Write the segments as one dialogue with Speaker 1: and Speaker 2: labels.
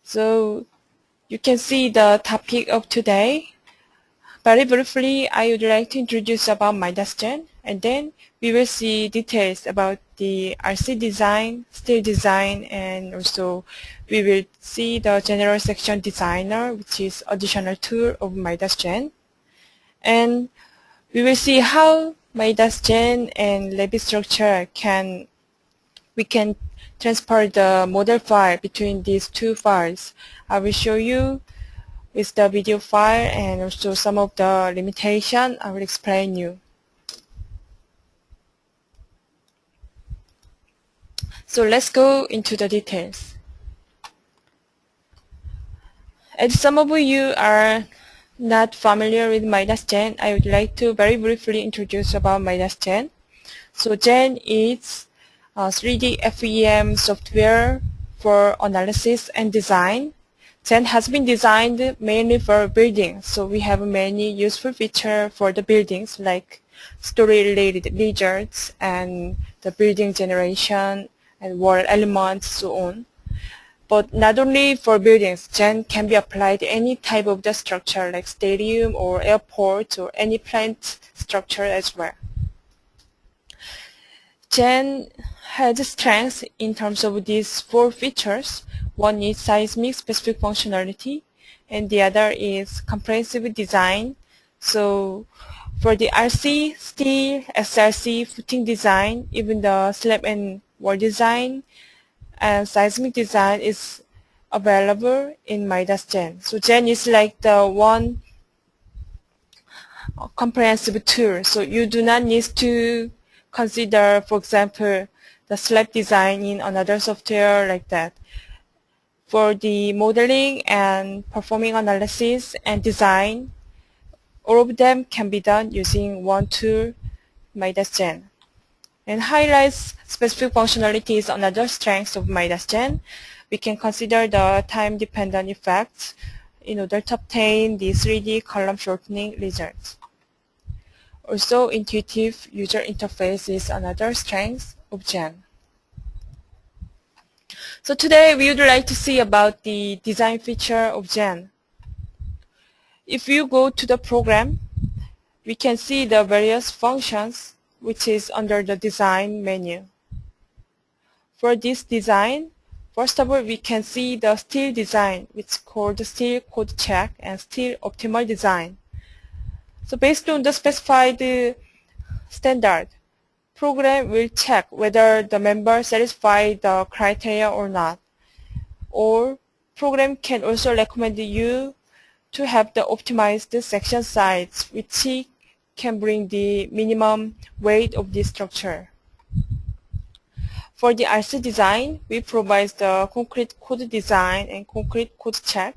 Speaker 1: So you can see the topic of today. Very briefly, I would like to introduce about Midas Gen, and then we will see details about the RC design, steel design, and also we will see the general section designer, which is additional tool of Midas Gen. And we will see how Midas Gen and Levy structure we can transfer the model file between these two files. I will show you with the video file and also some of the limitation I will explain you. So let's go into the details. As some of you are not familiar with Midas Gen, I would like to very briefly introduce about Midas Gen. So Gen is a 3D FEM software for analysis and design. Gen has been designed mainly for buildings, so we have many useful features for the buildings like story-related widgets and the building generation and wall elements, so on. But not only for buildings, Gen can be applied to any type of the structure like stadium or airport or any plant structure as well. Gen has strengths in terms of these four features. One is seismic specific functionality, and the other is comprehensive design. So for the RC, steel, SRC, footing design, even the slab and wall design and seismic design is available in Midas Gen. So Gen is like the one comprehensive tool. So you do not need to consider, for example, the slab design in another software like that. For the modeling and performing analysis and design, all of them can be done using one tool, Midas Gen. And highlights specific functionalities another strength of Midas Gen. We can consider the time-dependent effects in order to obtain the 3D column shortening results. Also, intuitive user interface is another strength of Gen. So today we would like to see about the design feature of Gen. If you go to the program, we can see the various functions which is under the design menu. For this design, first of all, we can see the steel design, which is called the steel code check and steel optimal design. So based on the specified standard, program will check whether the member satisfy the criteria or not. Or program can also recommend you to have the optimized section size, which can bring the minimum weight of the structure. For the RC design, we provide the concrete code design and concrete code check.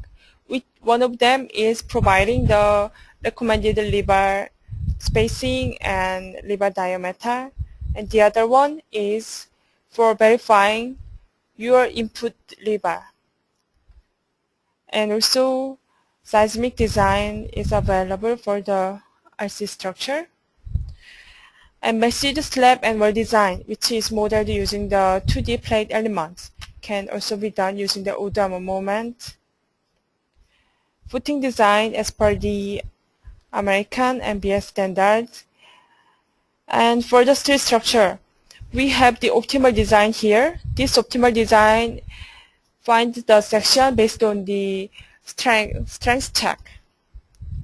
Speaker 1: One of them is providing the recommended lever spacing and lever diameter, and the other one is for verifying your input lever. And also, seismic design is available for the RC structure. And message slab and wall design, which is modeled using the 2D plate elements, can also be done using the Odom moment. Footing design as per the American and BS standards. And for the steel structure, we have the optimal design here. This optimal design finds the section based on the strength check.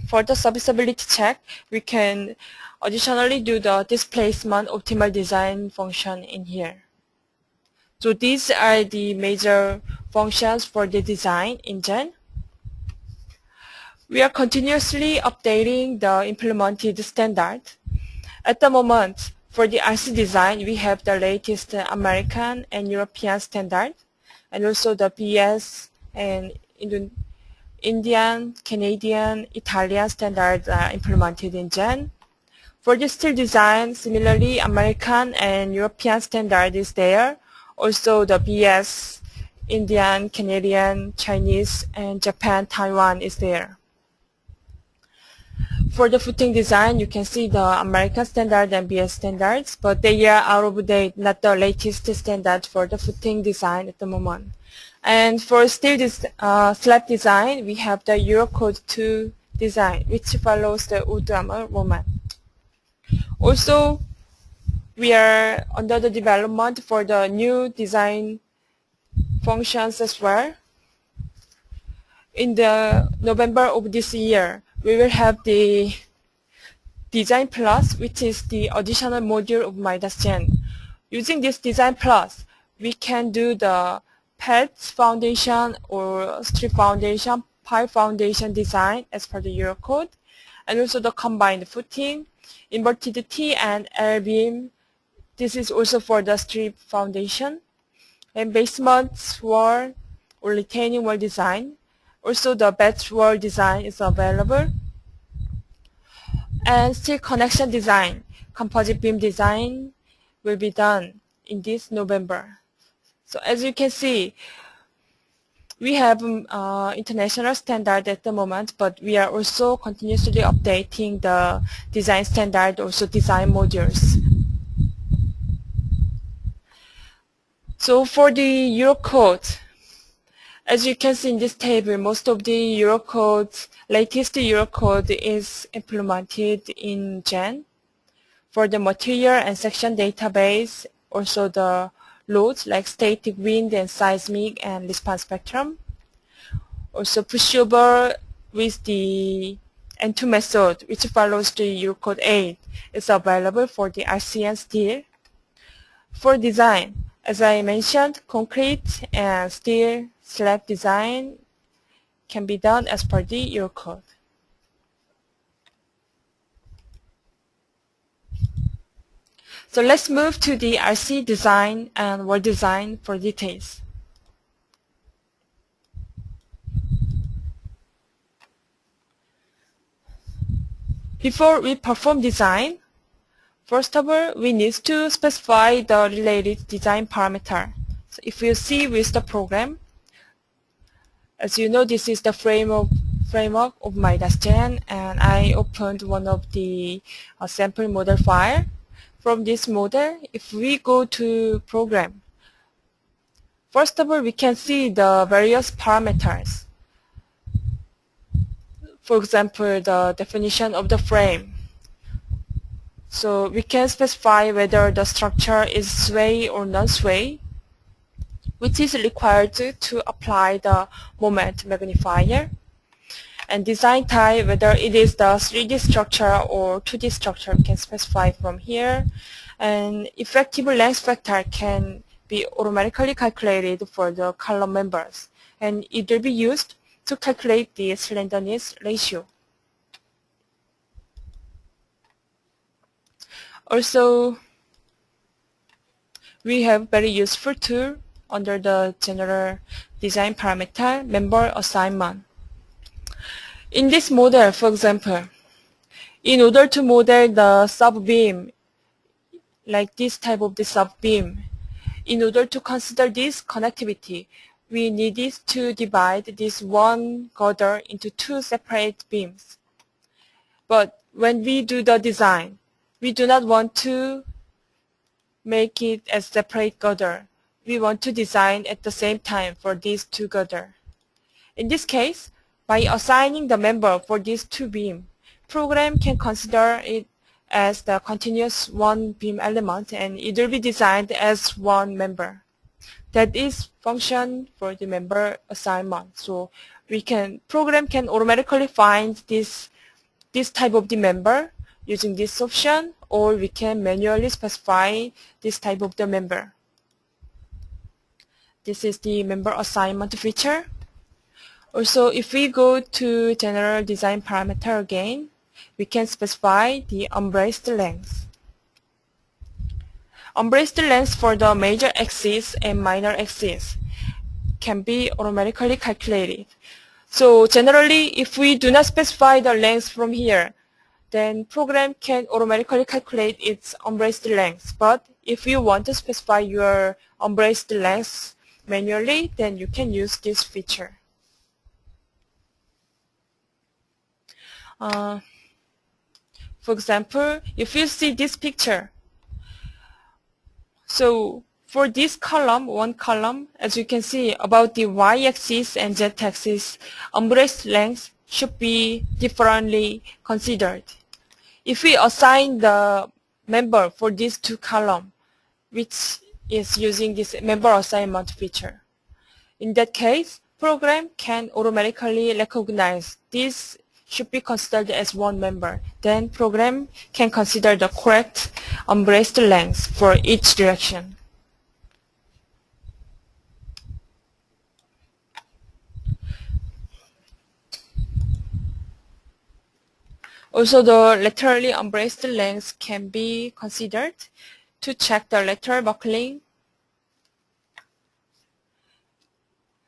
Speaker 1: For the serviceability check, we can additionally do the displacement optimal design function in here. So these are the major functions for the design in Gen. We are continuously updating the implemented standard. At the moment, for the RC design, we have the latest American and European standard, and also the BS and Indian, Canadian, Italian standards are implemented in Gen. For the steel design, similarly, American and European standard is there. Also, the BS, Indian, Canadian, Chinese, and Japan, Taiwan is there. For the footing design, you can see the American standard and BS standards, but they are out of date, not the latest standard for the footing design at the moment. And for slab design, we have the Eurocode 2 design, which follows the wood armor moment. Also, we are under the development for the new design functions as well. In the November of this year, we will have the Design Plus, which is the additional module of Midas Gen. Using this Design Plus, we can do the pads foundation or strip foundation, pipe foundation design as per the Eurocode, and also the combined footing, inverted T and L beam. This is also for the strip foundation, and basement wall or retaining wall design. Also the bed wall design is available. And steel connection design, composite beam design will be done in this November. So as you can see, we have international standard at the moment, but we are also continuously updating the design standard, also design modules. So for the Eurocode, as you can see in this table, most of the latest Eurocode is implemented in Gen. For the material and section database, also the loads like static wind and seismic and response spectrum. Also pushover with the N2 method, which follows the Eurocode 8, is available for the RC and steel. For design, as I mentioned, concrete and steel slab design can be done as per the Eurocode. So let's move to the RC design and wall design for details. Before we perform design, first of all, we need to specify the related design parameter. So if you see with the program, as you know, this is the framework of Midas Gen, and I opened one of the sample model file. From this model, if we go to program, first of all, we can see the various parameters. For example, the definition of the frame. So we can specify whether the structure is sway or non-sway, which is required to apply the moment magnifier. And design type, whether it is the 3D structure or 2D structure, we can specify from here. And effective length factor can be automatically calculated for the column members, and it will be used to calculate the slenderness ratio. Also, we have very useful tool under the general design parameter, member assignment. In this model, for example, in order to model the sub-beam, like this type of the sub-beam, in order to consider this connectivity, we needed to divide this one girder into two separate beams. But when we do the design, we do not want to make it as separate girder. We want to design at the same time for these two girder. In this case, by assigning the member for these two beams, program can consider it as the continuous one beam element, and it will be designed as one member. That is function for the member assignment. So program can automatically find this type of the member using this option, or we can manually specify this type of the member. This is the member assignment feature. Also, if we go to general design parameter again, we can specify the embraced length. Embraced length for the major axis and minor axis can be automatically calculated. So generally, if we do not specify the length from here, then program can automatically calculate its embraced length. But if you want to specify your embraced length manually, then you can use this feature. For example, if you see this picture, so For this column, one column, as you can see, about the y-axis and z-axis, embraced length should be differently considered. If we assign the member for these two columns, which is using this member assignment feature, in that case, program can automatically recognize this should be considered as one member. Then program can consider the correct embraced length for each direction. Also, the laterally embraced length can be considered to check the lateral buckling.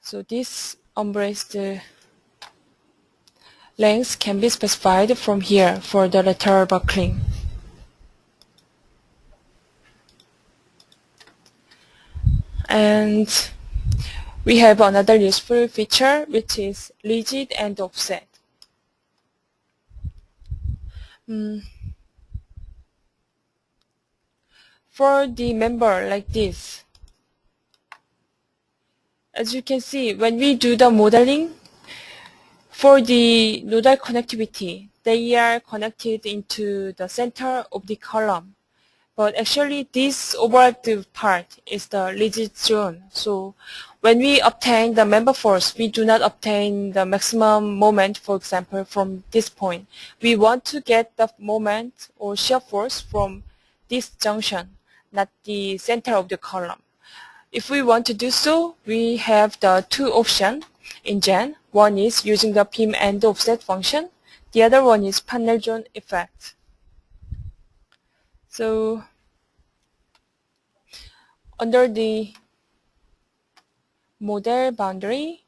Speaker 1: So this embraced length can be specified from here for the lateral buckling. And we have another useful feature, which is rigid and offset. For the member like this, as you can see, when we do the modeling, for the nodal connectivity, they are connected into the center of the column. But actually, this overlapped part is the rigid zone. So when we obtain the member force, we do not obtain the maximum moment, for example, from this point. We want to get the moment or shear force from this junction, not the center of the column. If we want to do so, we have the two options in Gen. One is using the BIM and offset function. The other one is panel zone effect. So under the model boundary,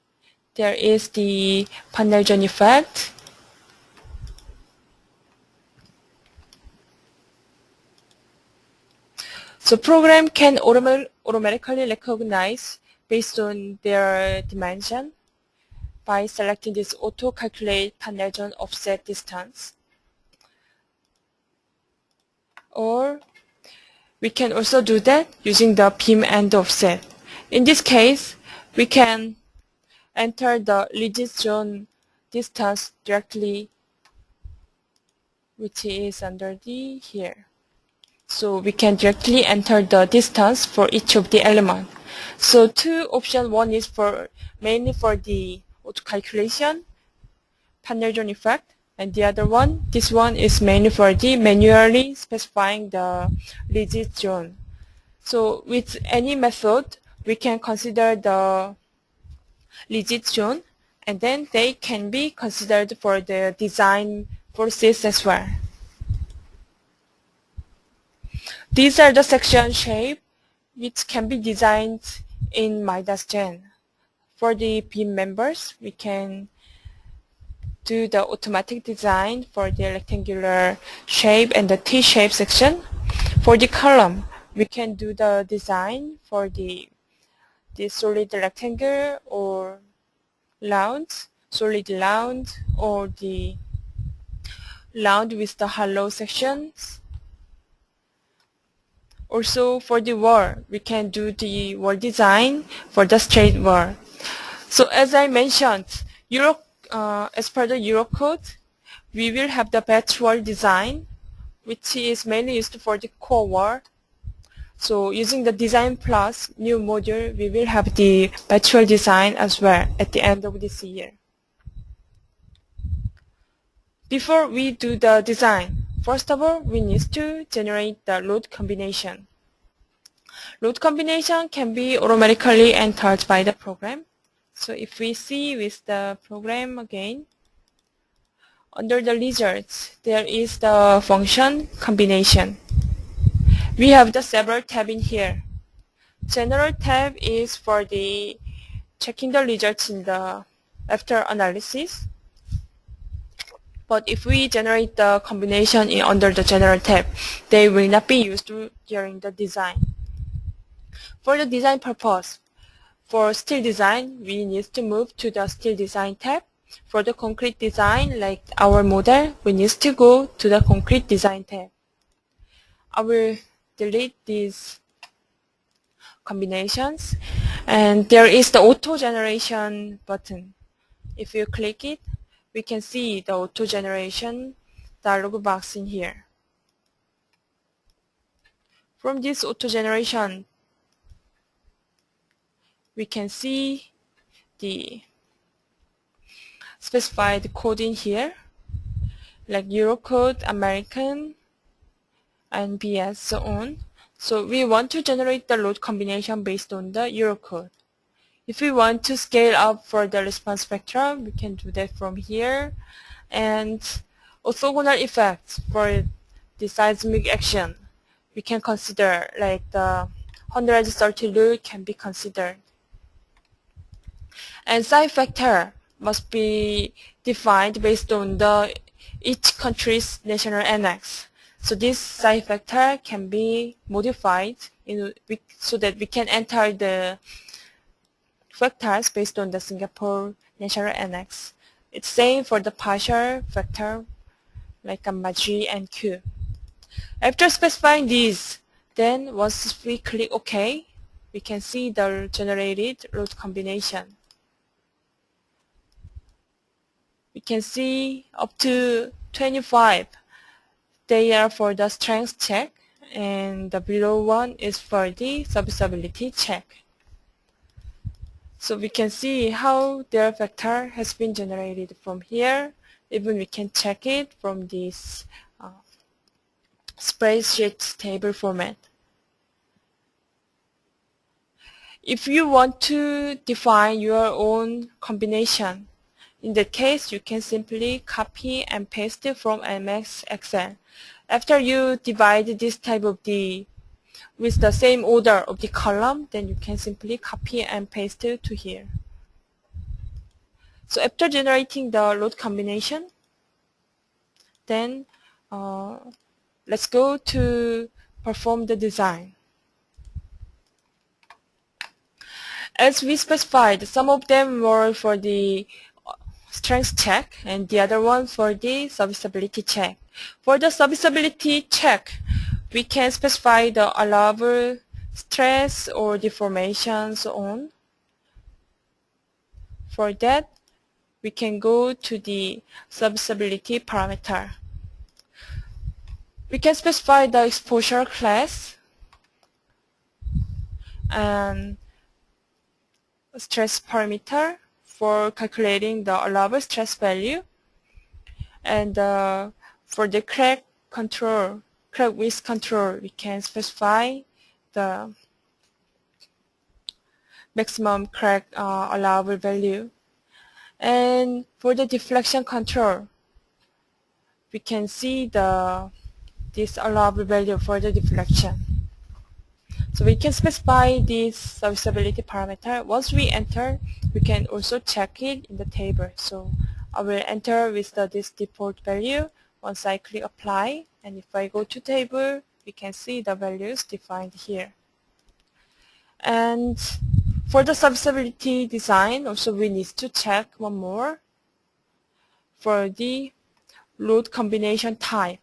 Speaker 1: there is the panel zone effect. So program can automatically recognize based on their dimension by selecting this auto-calculate panel zone offset distance. Or we can also do that using the BIM and offset. In this case, we can enter the rigid zone distance directly, which is under the here. So we can directly enter the distance for each of the elements. So two options, one is mainly for the auto calculation, panel zone effect, and the other one, this one is mainly for the manually specifying the rigid zone. So with any method, we can consider the rigid zone, and then they can be considered for the design forces as well. These are the section shape which can be designed in Midas Gen. For the BIM members, we can do the automatic design for the rectangular shape and the T-shape section. For the column, we can do the design for the solid rectangle or round, solid round, or the round with the hollow sections. Also for the wall, we can do the wall design for the straight wall. So as I mentioned, as per the Eurocode, we will have the batch wall design, which is mainly used for the core wall. So using the design plus new module, we will have the batch wall design as well at the end of this year. Before we do the design, first of all, we need to generate the load combination. Load combination can be automatically entered by the program. So if we see with the program again, under the results, there is the function combination. We have the several tabs in here. General tab is for the checking the results in the after analysis. But if we generate the combination under the general tab, they will not be used during the design. For the design purpose, for steel design, we need to move to the steel design tab. For the concrete design, like our model, we need to go to the concrete design tab. I will delete this combinations, and there is the auto generation button. If you click it, we can see the auto generation dialog box in here. From this auto generation, we can see the specified code in here, like Eurocode, American, and BS, so on. So we want to generate the load combination based on the Eurocode. If we want to scale up for the response spectrum, we can do that from here. And orthogonal effects for the seismic action, we can consider, like the 130 rule can be considered. And psi factor must be defined based on the each country's national annex. So this psi factor can be modified so that we can enter the factors based on the Singapore national annex. It's same for the partial factor like gamma G and Q. After specifying these, then once we click OK, we can see the generated load combination. We can see up to 25. They are for the strength check, and the below one is for the serviceability check. So we can see how their factor has been generated from here. Even we can check it from this spreadsheet table format. If you want to define your own combination, in that case, you can simply copy and paste it from MS Excel. After you divide this type of with the same order of the column, then you can simply copy and paste it to here. So after generating the load combination, then let's go to perform the design. As we specified, some of them were for the strength check and the other one for the serviceability check. For the serviceability check, we can specify the allowable stress or deformation, so on. For that, we can go to the serviceability parameter. We can specify the exposure class and stress parameter for calculating the allowable stress value, and for the crack width control, we can specify the maximum crack allowable value. And for the deflection control, we can see this allowable value for the deflection. So we can specify this serviceability parameter. Once we enter, we can also check it in the table. So I will enter with this default value. Once I click apply, and if I go to table, we can see the values defined here. And for the serviceability design, also we need to check one more for the load combination type.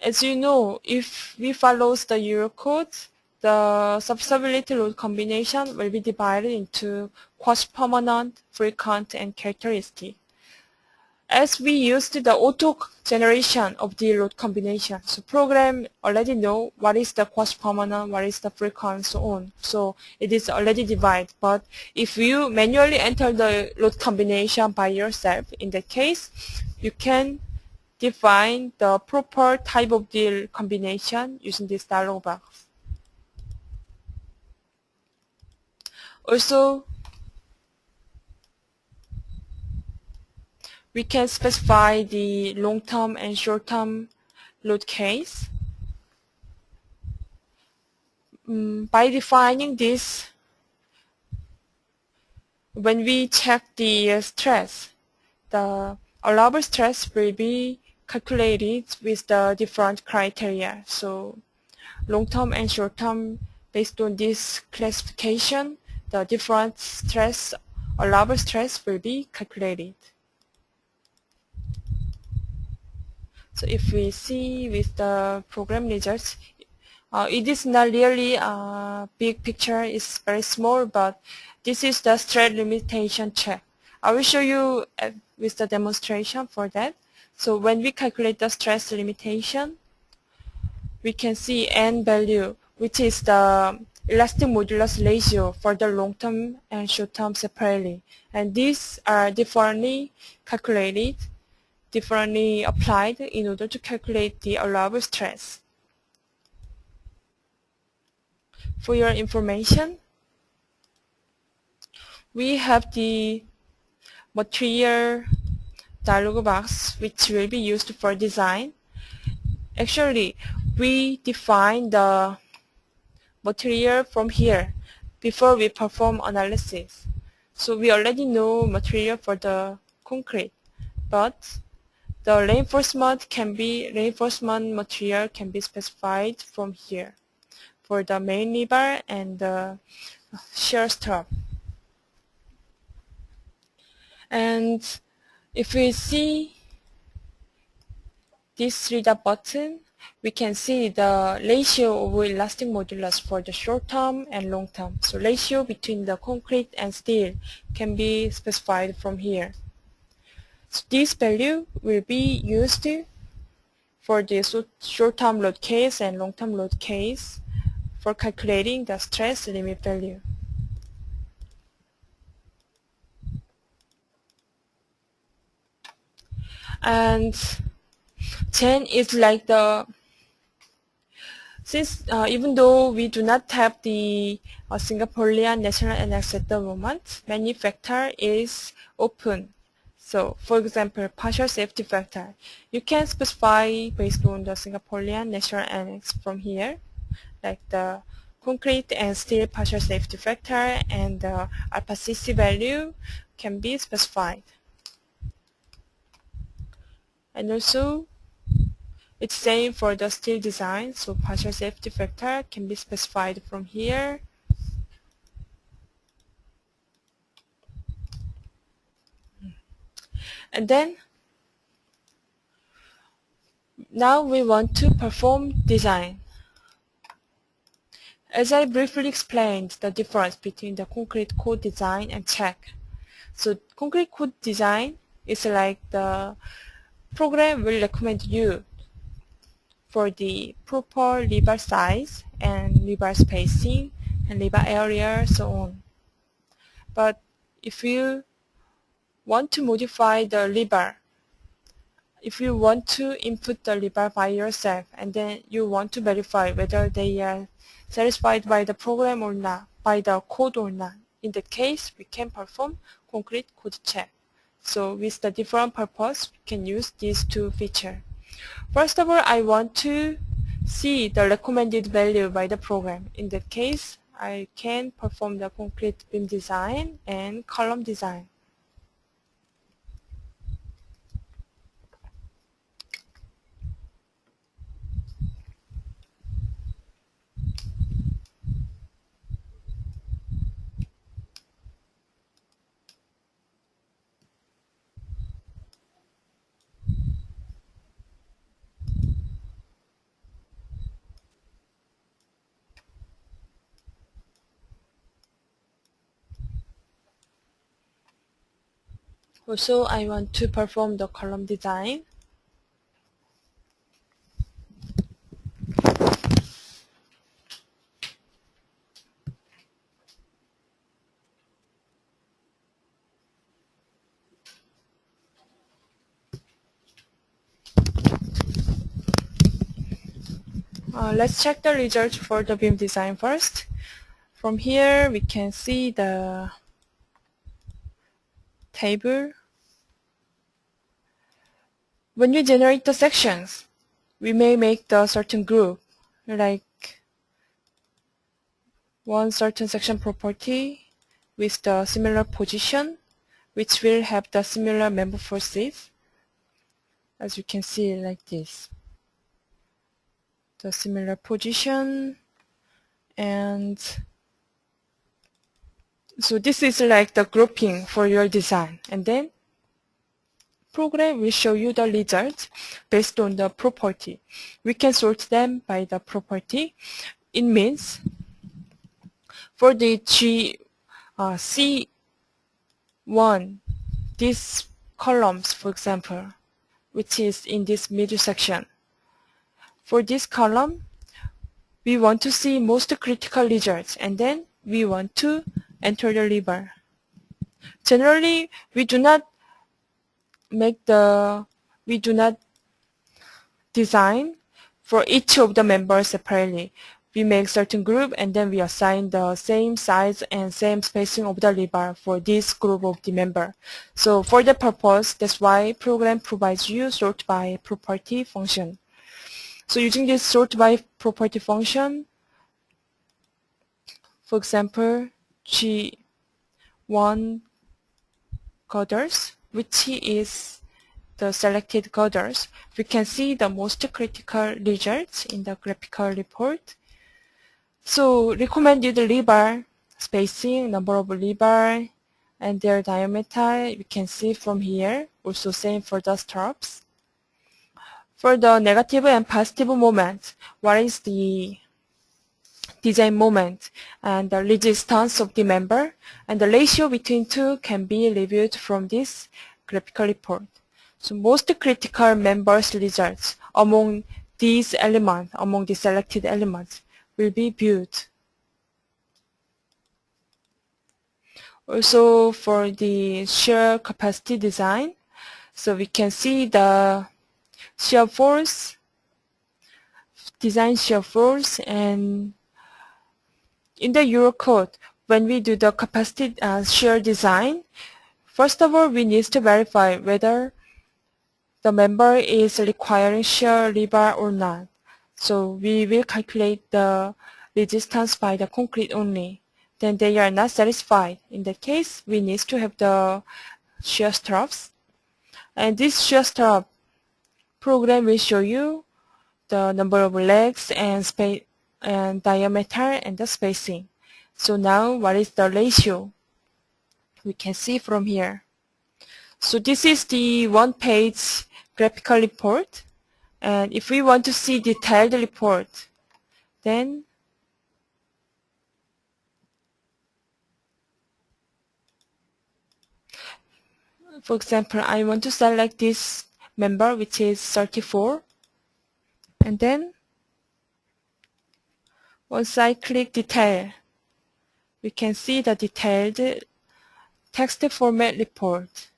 Speaker 1: As you know, if we follow the Eurocode, the serviceability load combination will be divided into quasi-permanent, frequent, and characteristic. As we used the auto generation of the load combination, so program already know what is the quasi-permanent, what is the frequent, so on. So it is already divided. But if you manually enter the load combination by yourself, in that case, you can define the proper type of the combination using this dialog box. Also, we can specify the long-term and short-term load case. By defining this, when we check the stress, the allowable stress will be calculated with the different criteria. So long-term and short-term, based on this classification, the different stress, allowable stress will be calculated. So if we see with the program results, It is not really a big picture, it's very small, but this is the stress limitation check. I will show you with the demonstration for that. So when we calculate the stress limitation, we can see n value, which is the elastic modulus ratio for the long-term and short-term separately. And these are differently calculated, differently applied in order to calculate the allowable stress. For your information, we have the material dialog box which will be used for design. Actually, we define the material from here before we perform analysis. So we already know material for the concrete, but the reinforcement material can be specified from here for the main rebar and the shear strap. And if we see this 3-dot button, we can see the ratio of elastic modulus for the short term and long term. So ratio between the concrete and steel can be specified from here. So this value will be used for the short-term load case and long-term load case for calculating the stress limit value. And then it's like even though we do not have the Singaporean national annex at the moment, many factor is open. So, for example, partial safety factor. You can specify based on the Singaporean national annex from here, like the concrete and steel partial safety factor and the alpha CC value can be specified. And also, it's same for the steel design, so partial safety factor can be specified from here. And then, now we want to perform design. As I briefly explained the difference between the concrete code design and check. So concrete code design is like the program will recommend you for the proper rebar size and rebar spacing and rebar area, so on. But if you want to modify the rebar, if you want to input the rebar by yourself and then you want to verify whether they are satisfied by the program or not, by the code or not, in that case we can perform concrete code check. So with the different purpose, we can use these two features. First of all, I want to see the recommended value by the program. In that case, I can perform the concrete beam design and column design. Also, I want to perform the column design. Let's check the results for the beam design first. From here, we can see the table. When we generate the sections, we may make the certain group, like one certain section property with the similar position, which will have the similar member forces, as you can see like this. The similar position, and so this is like the grouping for your design. And then program will show you the results based on the property. We can sort them by the property. It means for the C1, these columns, for example, which is in this middle section. For this column, we want to see most critical results, and then we want to enter the label. Generally, we do not design for each of the members separately. We make certain group and then we assign the same size and same spacing of the label for this group of the member. So for the purpose, that's why program provides you sort by property function. So using this sort by property function, for example, G1 coders, which is the selected coders, we can see the most critical results in the graphical report. So recommended label, spacing, number of label, and their diameter, we can see from here. Also same for the straps. For the negative and positive moment, what is the design moment and the resistance of the member, and the ratio between two can be reviewed from this graphical report. So most critical members results among these elements, among the selected elements, will be viewed. Also for the shear capacity design, so we can see the shear force, design shear force, and in the Eurocode, when we do the capacity shear design, first of all, we need to verify whether the member is requiring shear rebar or not. So we will calculate the resistance by the concrete only. Then they are not satisfied. In that case, we need to have the shear straps. And this shear strap program will show you the number of legs and space and diameter and the spacing. So now what is the ratio? We can see from here. So this is the one-page graphical report, and if we want to see detailed report, then for example, I want to select this member, which is 34, and then once I click detail, we can see the detailed text format report.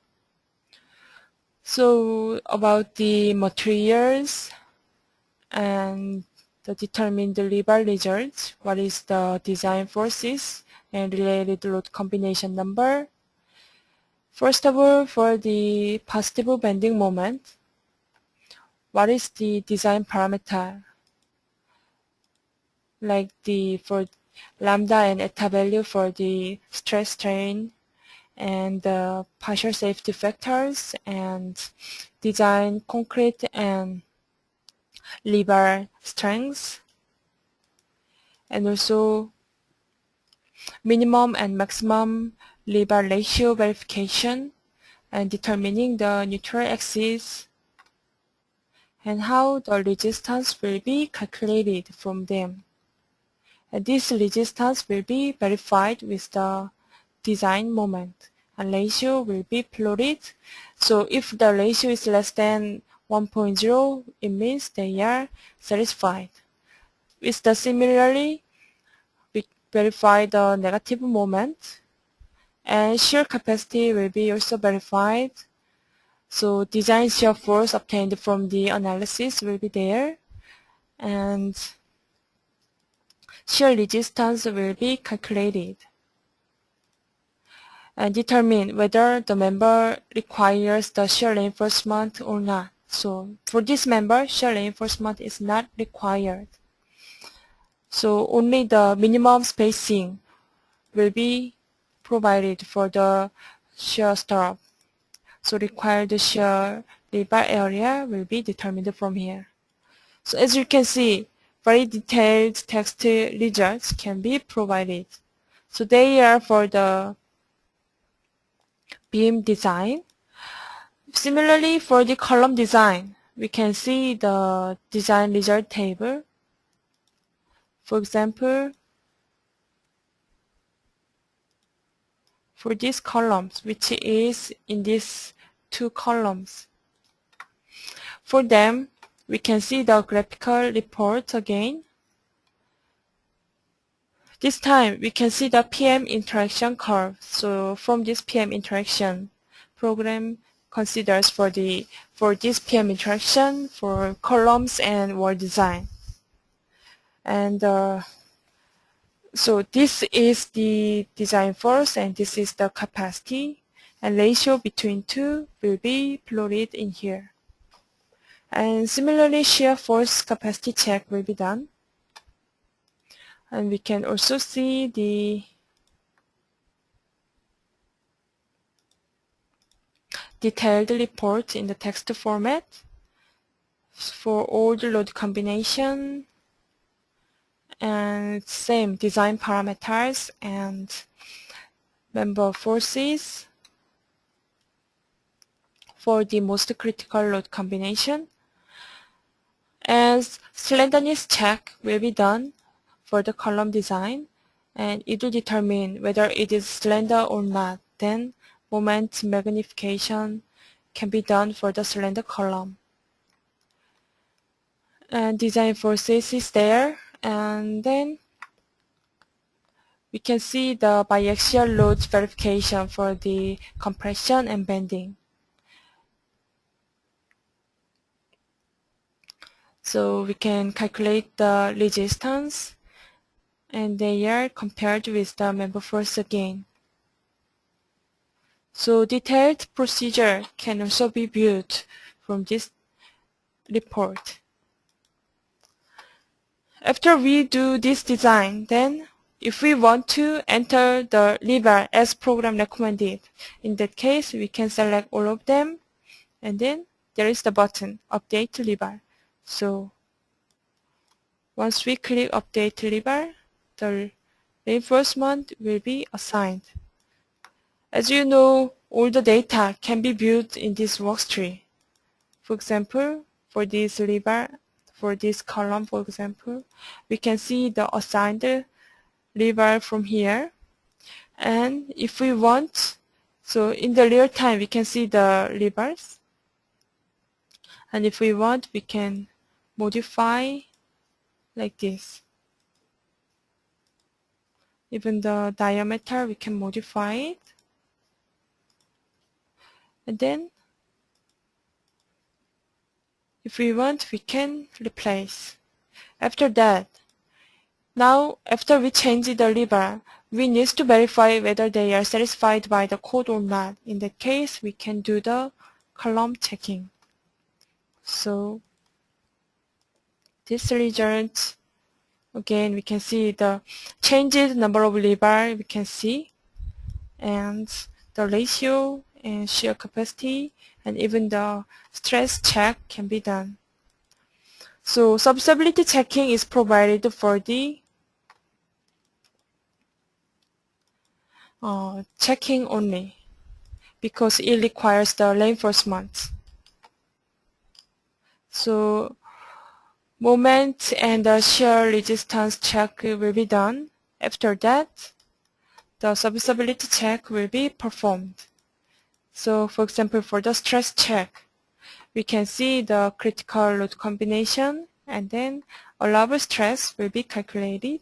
Speaker 1: So about the materials and the determined labor results, what is the design forces and related load combination number. First of all, for the positive bending moment, what is the design parameter? Like for lambda and eta value for the stress strain, and the partial safety factors, and design concrete and lever strengths, and also minimum and maximum lever ratio verification, and determining the neutral axis, and how the resistance will be calculated from them. And this resistance will be verified with the design moment, and ratio will be plotted. So if the ratio is less than 1.0, it means they are satisfied. With the similarly, we verify the negative moment, and shear capacity will be also verified. So design shear force obtained from the analysis will be there, and shear resistance will be calculated, and determine whether the member requires the shear reinforcement or not. So for this member, shear reinforcement is not required. So only the minimum spacing will be provided for the shear strap. So required shear rebar area will be determined from here. So as you can see, very detailed text results can be provided. So they are for the BIM design. Similarly, for the column design, we can see the design result table. For example, for these columns, which is in these two columns, for them, we can see the graphical report again. This time, we can see the PM interaction curve. So from this PM interaction, program considers for this PM interaction for columns and wall design. And so this is the design force and this is the capacity, and ratio between two will be plotted in here. And similarly, shear force capacity check will be done. And we can also see the detailed report in the text format for all the load combination and same design parameters and member forces for the most critical load combination. As slenderness check will be done for the column design, and it will determine whether it is slender or not. Then moment magnification can be done for the slender column. And design forces is there, and then we can see the biaxial load verification for the compression and bending. So we can calculate the resistance, and they are compared with the member force again. So detailed procedure can also be viewed from this report. After we do this design, then if we want to enter the lever as program recommended, in that case we can select all of them, and then there is the button update lever. So once we click update lever, the reinforcement will be assigned. As you know, all the data can be viewed in this worktree. For example, for this lever, for this column, for example, we can see the assigned lever from here. And if we want, so in the real time, we can see the levers. And if we want, we can modify like this. Even the diameter, we can modify it. And then, if we want, we can replace. After that, now after we change the lever, we need to verify whether they are satisfied by the code or not. In that case, we can do the column checking. So this result, again, we can see the changed number of lever we can see, and the ratio and shear capacity, and even the stress check can be done. So substability checking is provided for the checking only because it requires the reinforcement. So moment and the shear resistance check will be done. After that, the substability check will be performed. So for example, for the stress check, we can see the critical load combination, and then allowable stress will be calculated.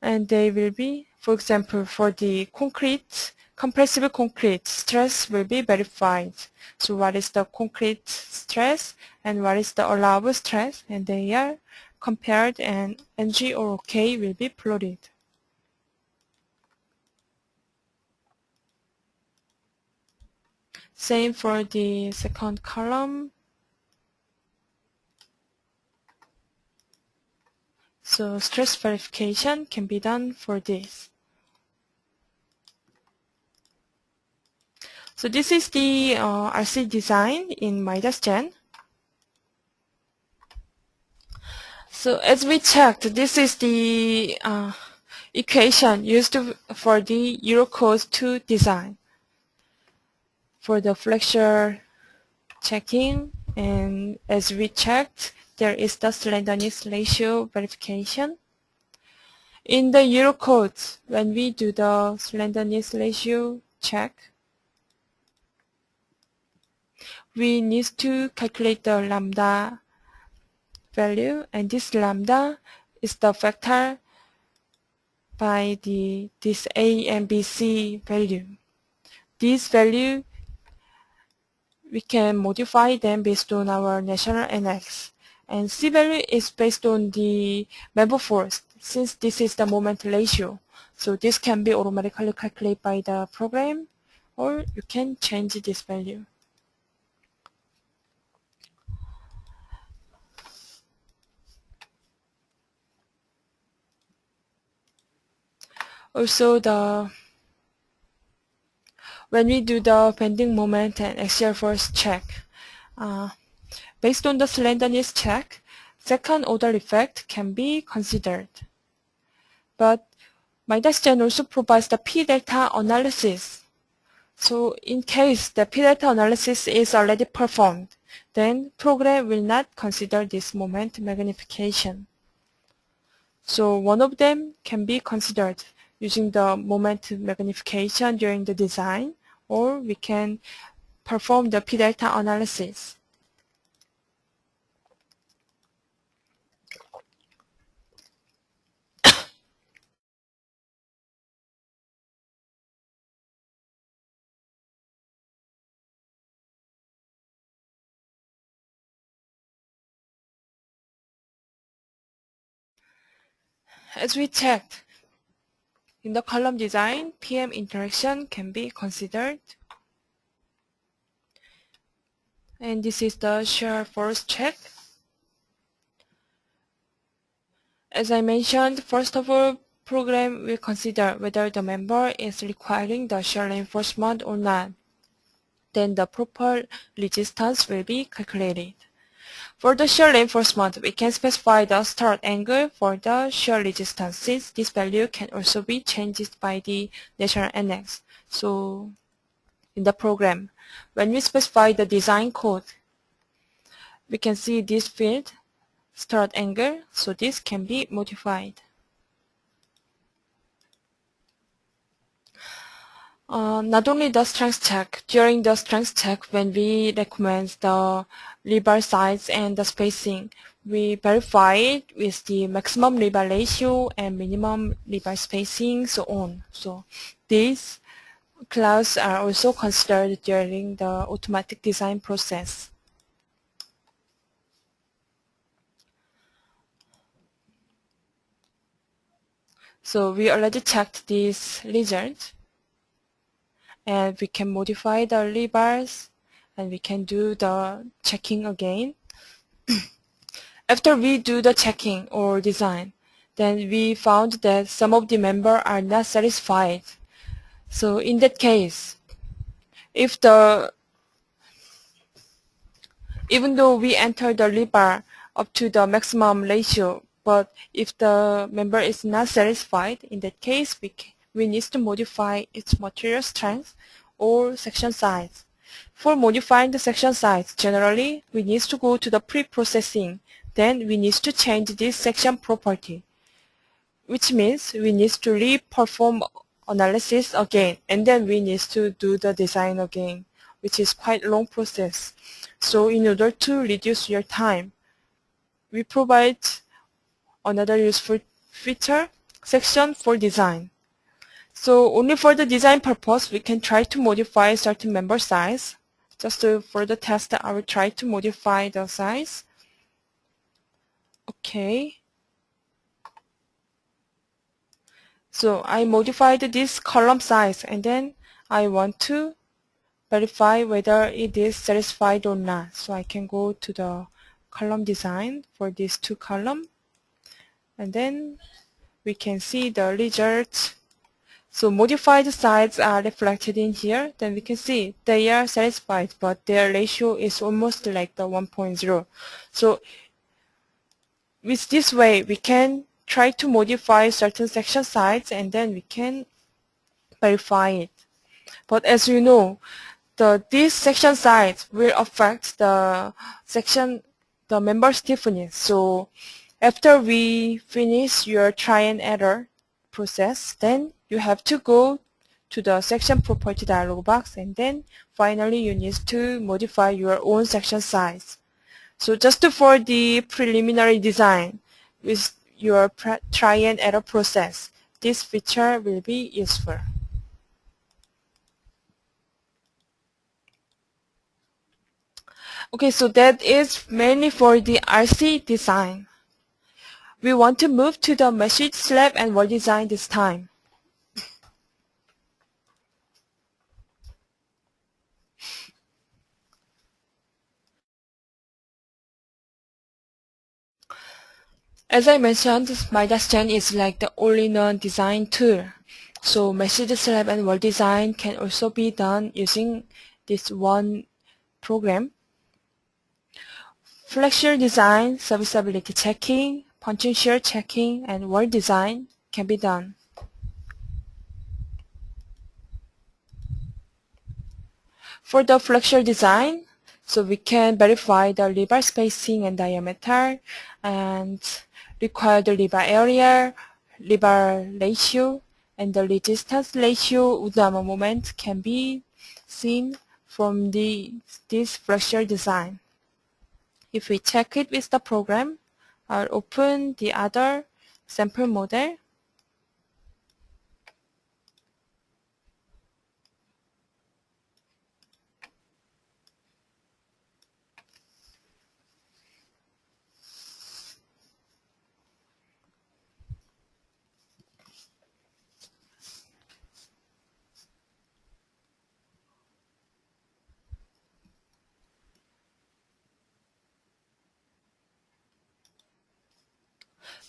Speaker 1: And they will be, for example, for the concrete, compressible concrete, stress will be verified. So what is the concrete stress and what is the allowable stress, and they are compared, and NG or OK will be plotted. Same for the second column. So stress verification can be done for this. So this is the RC design in Midas Gen. So as we checked, this is the equation used for the Eurocode 2 design. for the flexure checking, and as we checked, there is the slenderness ratio verification. In the Eurocode, when we do the slenderness ratio check, we need to calculate the lambda value, and this lambda is the factor by this A and B, C value. This value, we can modify them based on our national annex. And C value is based on the member force, since this is the moment ratio. So this can be automatically calculated by the program, or you can change this value. Also, when we do the bending moment and axial force check, based on the slenderness check, second order effect can be considered. But Midas also provides the p-delta analysis. So in case the p-delta analysis is already performed, then program will not consider this moment magnification. So one of them can be considered using the moment magnification during the design, or we can perform the p-delta analysis. As we checked, in the column design, PM interaction can be considered. And this is the shear force check. As I mentioned, first of all, program will consider whether the member is requiring the shear reinforcement or not. Then the proper resistance will be calculated. For the shear reinforcement, we can specify the start angle for the shear resistance, since this value can also be changed by the national annex. So in the program, when we specify the design code, we can see this field, start angle, so this can be modified. Not only the strength check, during the strength check, when we recommend the rebar size and the spacing, we verify it with the maximum rebar ratio and minimum rebar spacing, so on. So these clauses are also considered during the automatic design process. So we already checked this result, and we can modify the rebars, and we can do the checking again. After we do the checking or design, then we found that some of the members are not satisfied. So in that case, even though we enter the rebar up to the maximum ratio, but if the member is not satisfied, in that case, we need to modify its material strength or section size. For modifying the section size, generally, we need to go to the pre-processing. Then we need to change this section property, which means we need to re-perform analysis again, and then we need to do the design again, which is quite a long process. So in order to reduce your time, we provide another useful feature, section for design. So only for the design purpose, we can try to modify certain member size. Just for the test, I will try to modify the size. Okay. So I modified this column size, and then I want to verify whether it is satisfied or not. So I can go to the column design for these two columns, and then we can see the results. So modified sides are reflected in here. Then we can see they are satisfied, but their ratio is almost like the 1.0. So with this way, we can try to modify certain section sides, and then we can verify it. But as you know, this section size will affect the member stiffness. So after we finish your try and error process, then you have to go to the section property dialog box, and then finally you need to modify your own section size. So just for the preliminary design with your try and error process, this feature will be useful. Okay, so that is mainly for the RC design. We want to move to the message slab and wall design this time. As I mentioned, Midas Gen is like the all-in-one design tool. So message slab and wall design can also be done using this one program. Flexure design, serviceability checking, punching shear checking, and wall design can be done. For the flexure design, so we can verify the rebar spacing and diameter, and require the rebar area, rebar ratio, and the resistance ratio with the moment can be seen from this flexure design. If we check it with the program, I'll open the other sample model.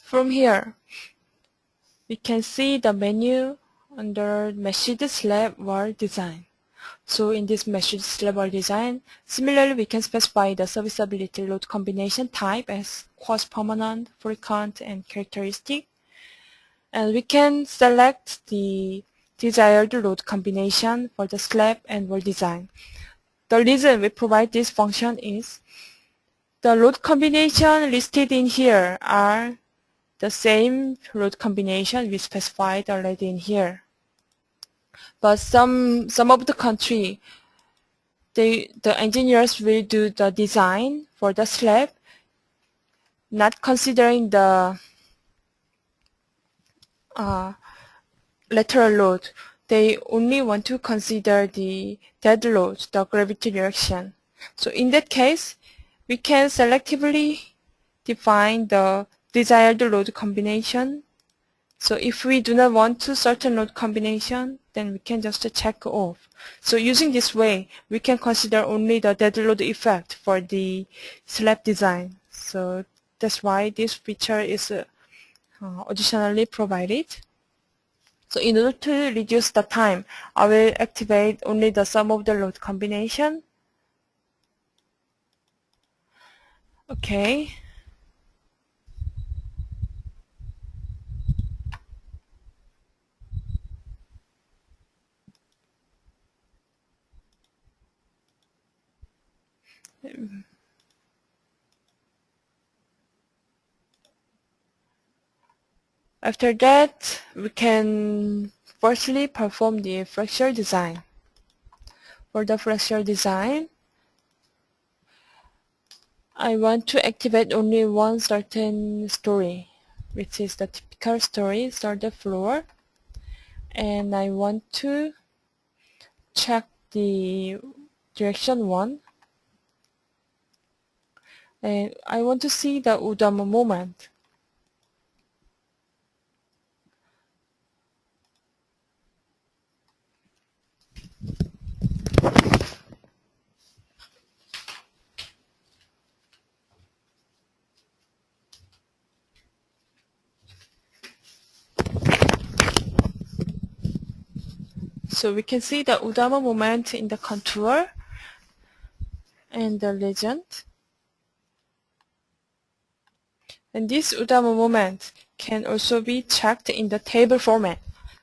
Speaker 1: From here, we can see the menu under Message Slab Wall Design. So in this Message Slab Wall Design, similarly we can specify the serviceability load combination type as quasi-permanent, frequent, and characteristic. And we can select the desired load combination for the slab and wall design. The reason we provide this function is the load combination listed in here are the same load combination we specified already in here. But some of the country, the engineers will do the design for the slab, not considering the lateral load. They only want to consider the dead load, the gravity reaction. So in that case, we can selectively define the desired load combination. So if we do not want to certain load combination, then we can just check off. So using this way, we can consider only the dead load effect for the slab design. So that's why this feature is additionally provided. So in order to reduce the time, I will activate only the sum of the load combination. Okay. After that, we can firstly perform the flexure design. For the flexure design, I want to activate only one certain story, which is the typical story, third floor. And I want to check the direction 1. And I want to see the Udama moment. So we can see the Udama moment in the contour and the legend. And this Udama moment can also be checked in the table format.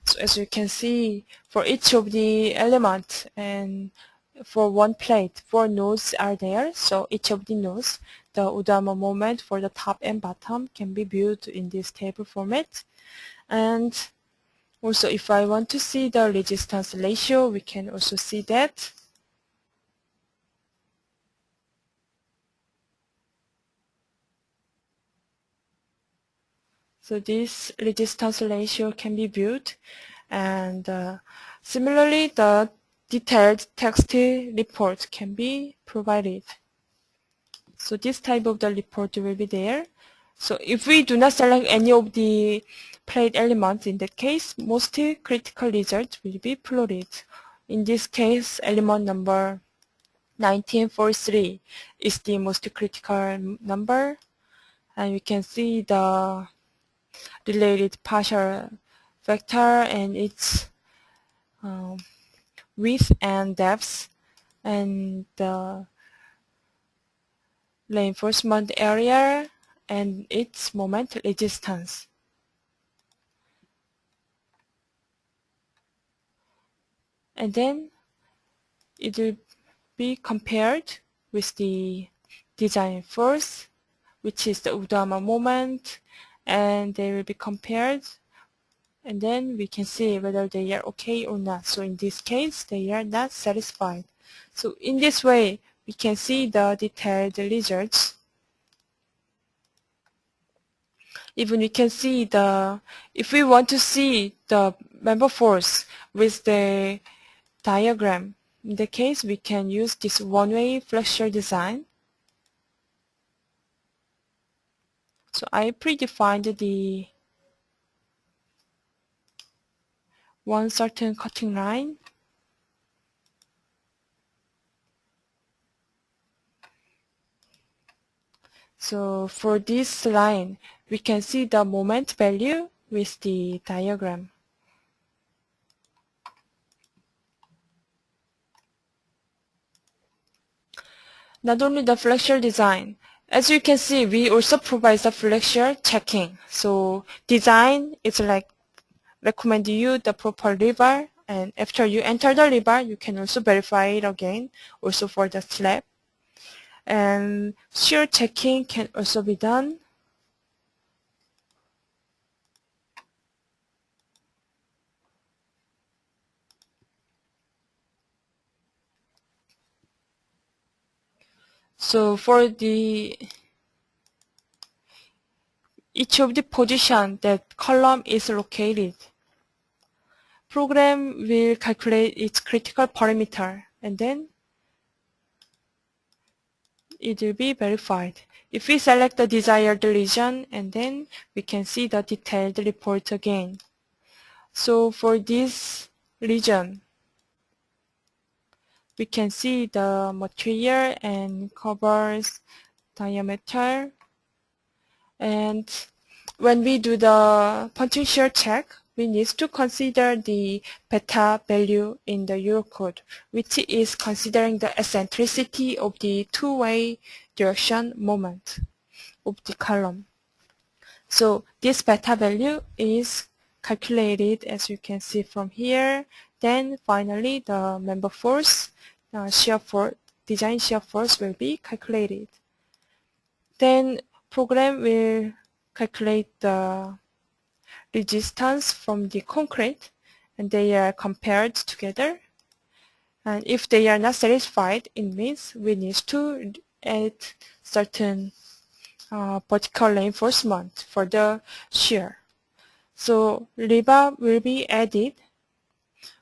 Speaker 1: So as you can see, for each of the elements and for one plate, 4 nodes are there. So each of the nodes, the Udama moment for the top and bottom can be viewed in this table format. And also if I want to see the resistance ratio, we can also see that. So this resistance ratio can be viewed, and similarly the detailed text report can be provided. So this type of the report will be there. So if we do not select any of the plate elements, in that case, most critical results will be plotted. In this case, element number 1943 is the most critical number, and we can see the related partial vector and its width and depth, and the reinforcement area and its moment resistance. And then it will be compared with the design force, which is the Udama moment, and they will be compared, and then we can see whether they are okay or not. So in this case, they are not satisfied. So in this way, we can see the detailed results. Even we can see if we want to see the member force with the diagram, in the case we can use this one-way flexure design. So I predefined the one certain cutting line. So for this line, we can see the moment value with the diagram. Not only the flexure design, as you can see, we also provide the flexure checking. So design is like recommend you the proper lever, and after you enter the lever, you can also verify it again, also for the slab. And shear checking can also be done. So for each of the position that column is located, program will calculate its critical parameter, and then it will be verified. If we select the desired region, and then we can see the detailed report again. So for this region, we can see the material and covers diameter. And when we do the punching shear check, we need to consider the beta value in the Eurocode, which is considering the eccentricity of the two-way direction moment of the column. So this beta value is calculated, as you can see from here. Then finally the member force, shear force, design shear force will be calculated. Then program will calculate the resistance from the concrete, and they are compared together. And if they are not satisfied, it means we need to add certain vertical reinforcement for the shear. So lever will be added.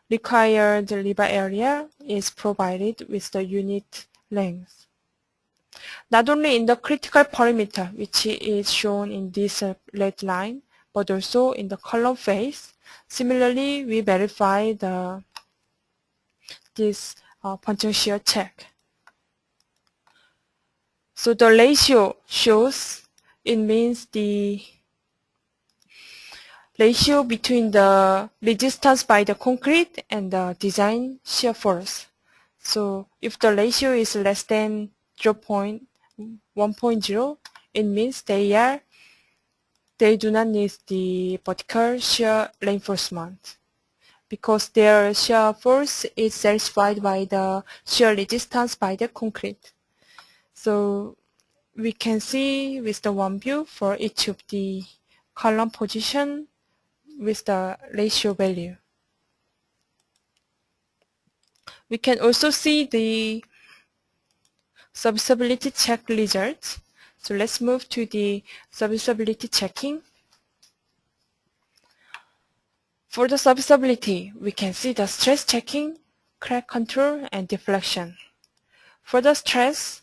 Speaker 1: Required lever area is provided with the unit length. Not only in the critical parameter, which is shown in this red line, but also in the column face. Similarly, we verify this punching shear check. So the ratio shows, it means the ratio between the resistance by the concrete and the design shear force. So if the ratio is less than 0.1.0, it means they do not need the vertical shear reinforcement. because their shear force is satisfied by the shear resistance by the concrete. So we can see with the one view for each of the column position with the ratio value. We can also see the serviceability check results. So let's move to the serviceability checking. For the serviceability, we can see the stress checking, crack control, and deflection. For the stress,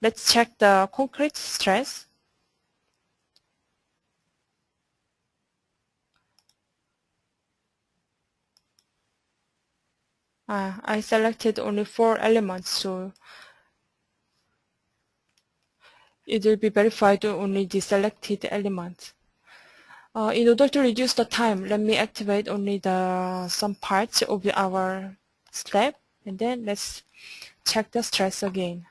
Speaker 1: let's check the concrete stress. I selected only 4 elements, so it will be verified only the selected element. In order to reduce the time, let me activate only some parts of our slab, and then let's check the stress again.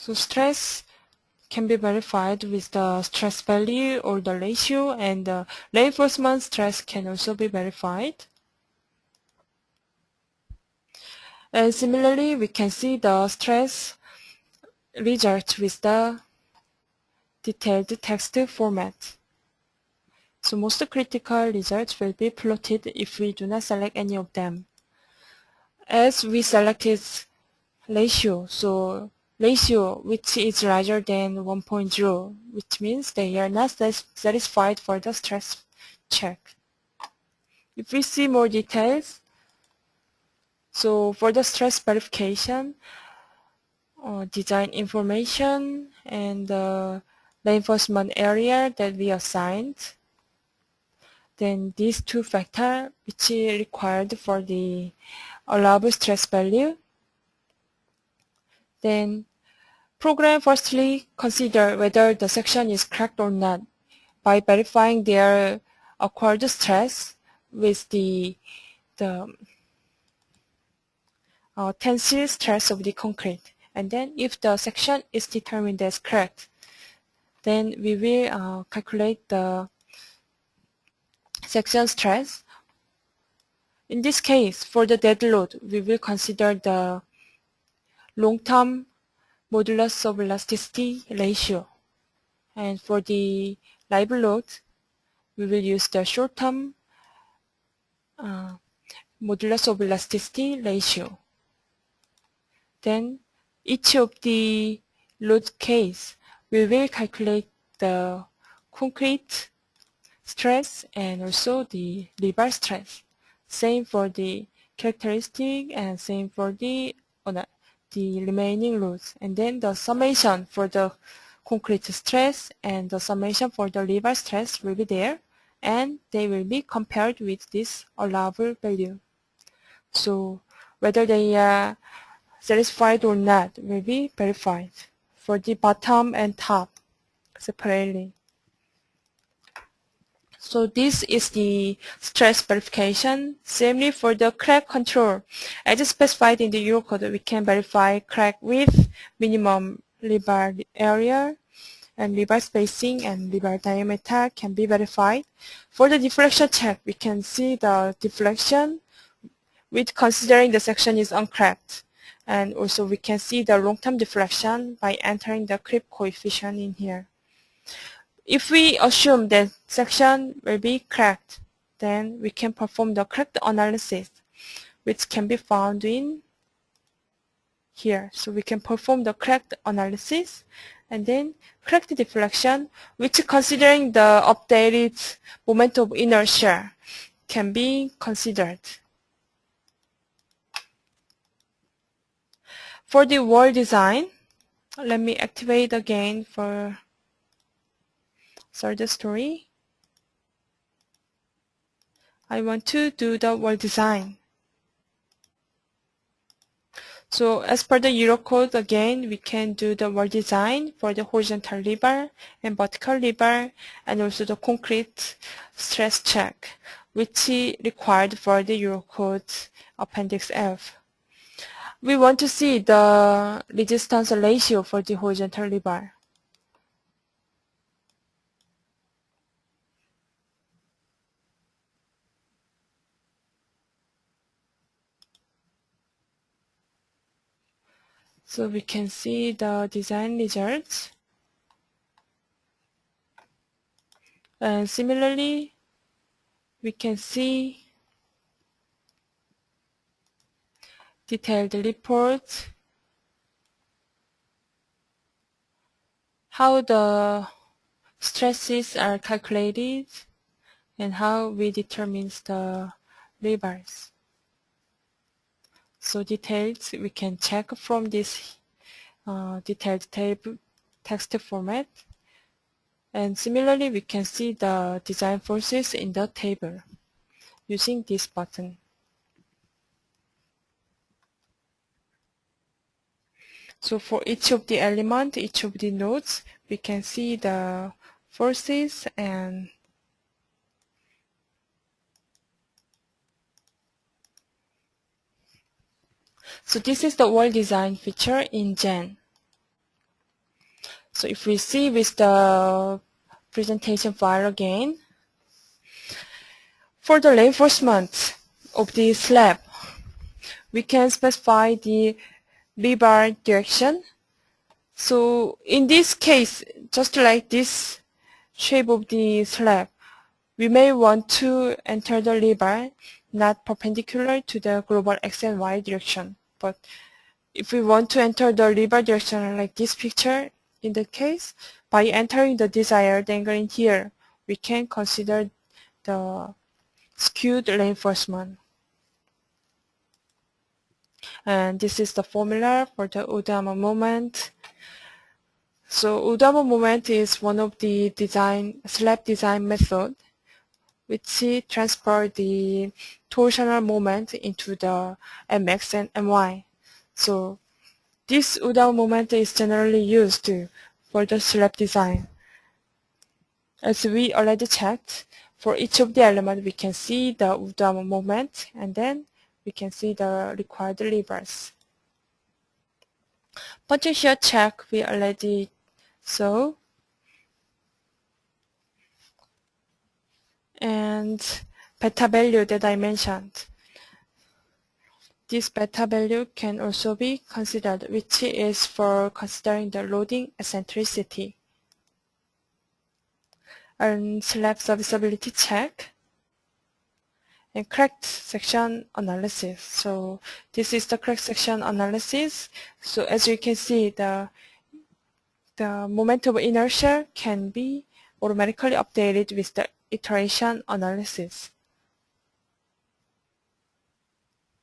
Speaker 1: So stress can be verified with the stress value or the ratio, and the reinforcement stress can also be verified. And similarly, we can see the stress results with the detailed text format. So most critical results will be plotted if we do not select any of them. As we selected ratio, so ratio which is larger than 1.0, which means they are not satisfied for the stress check. If we see more details, so for the stress verification, design information and the reinforcement area that we assigned, then these two factors which is required for the allowable stress value. Then program firstly consider whether the section is cracked or not by verifying their acquired stress with the tensile stress of the concrete. And then if the section is determined as cracked, then we will calculate the section stress. In this case, for the dead load, we will consider the long-term modulus of elasticity ratio. And for the live load, we will use the short-term modulus of elasticity ratio. Then each of the load case, we will calculate the concrete stress and also the rebar stress. Same for the characteristic and same for the remaining loads. And then the summation for the concrete stress and the summation for the rebar stress will be there, and they will be compared with this allowable value. So whether they are satisfied or not will be verified for the bottom and top separately. So this is the stress verification. Similarly for the crack control, as specified in the Eurocode, we can verify crack width, minimum rebar area, and rebar spacing and rebar diameter can be verified. For the deflection check, we can see the deflection with considering the section is uncracked. And also we can see the long-term deflection by entering the creep coefficient in here. If we assume that section will be cracked, then we can perform the cracked analysis, which can be found in here. So we can perform the cracked analysis and then cracked deflection, which considering the updated moment of inertia can be considered. For the wall design, let me activate again for third story. I want to do the wall design. So as per the Eurocode, again, we can do the wall design for the horizontal rebar and vertical rebar, and also the concrete stress check, which is required for the Eurocode Appendix F. We want to see the resistance ratio for the horizontal rebar. So we can see the design results. And similarly, we can see detailed report, how the stresses are calculated, and how we determine the rebars. So details we can check from this detailed table text format. And similarly, we can see the design forces in the table using this button. So for each of the elements, each of the nodes, we can see the forces and so this is the wall design feature in Gen. So if we see with the presentation file again, for the reinforcement of the slab, we can specify the rebar direction. So in this case, just like this shape of the slab, we may want to enter the rebar not perpendicular to the global X and Y direction. But if we want to enter the rebar direction like this picture, in that case, by entering the desired angle in here, we can consider the skewed reinforcement. And this is the formula for the Udama moment. So Udama moment is one of the slab design method which transfer the torsional moment into the mx and my. So this Udama moment is generally used for the slab design. As we already checked, for each of the elements we can see the Udama moment, and then we can see the required rebars. Potential check we already saw. And beta value that I mentioned. This beta value can also be considered, which is for considering the loading eccentricity. And slab serviceability check and cracked section analysis. So this is the cracked section analysis. So as you can see, the moment of inertia can be automatically updated with the iteration analysis.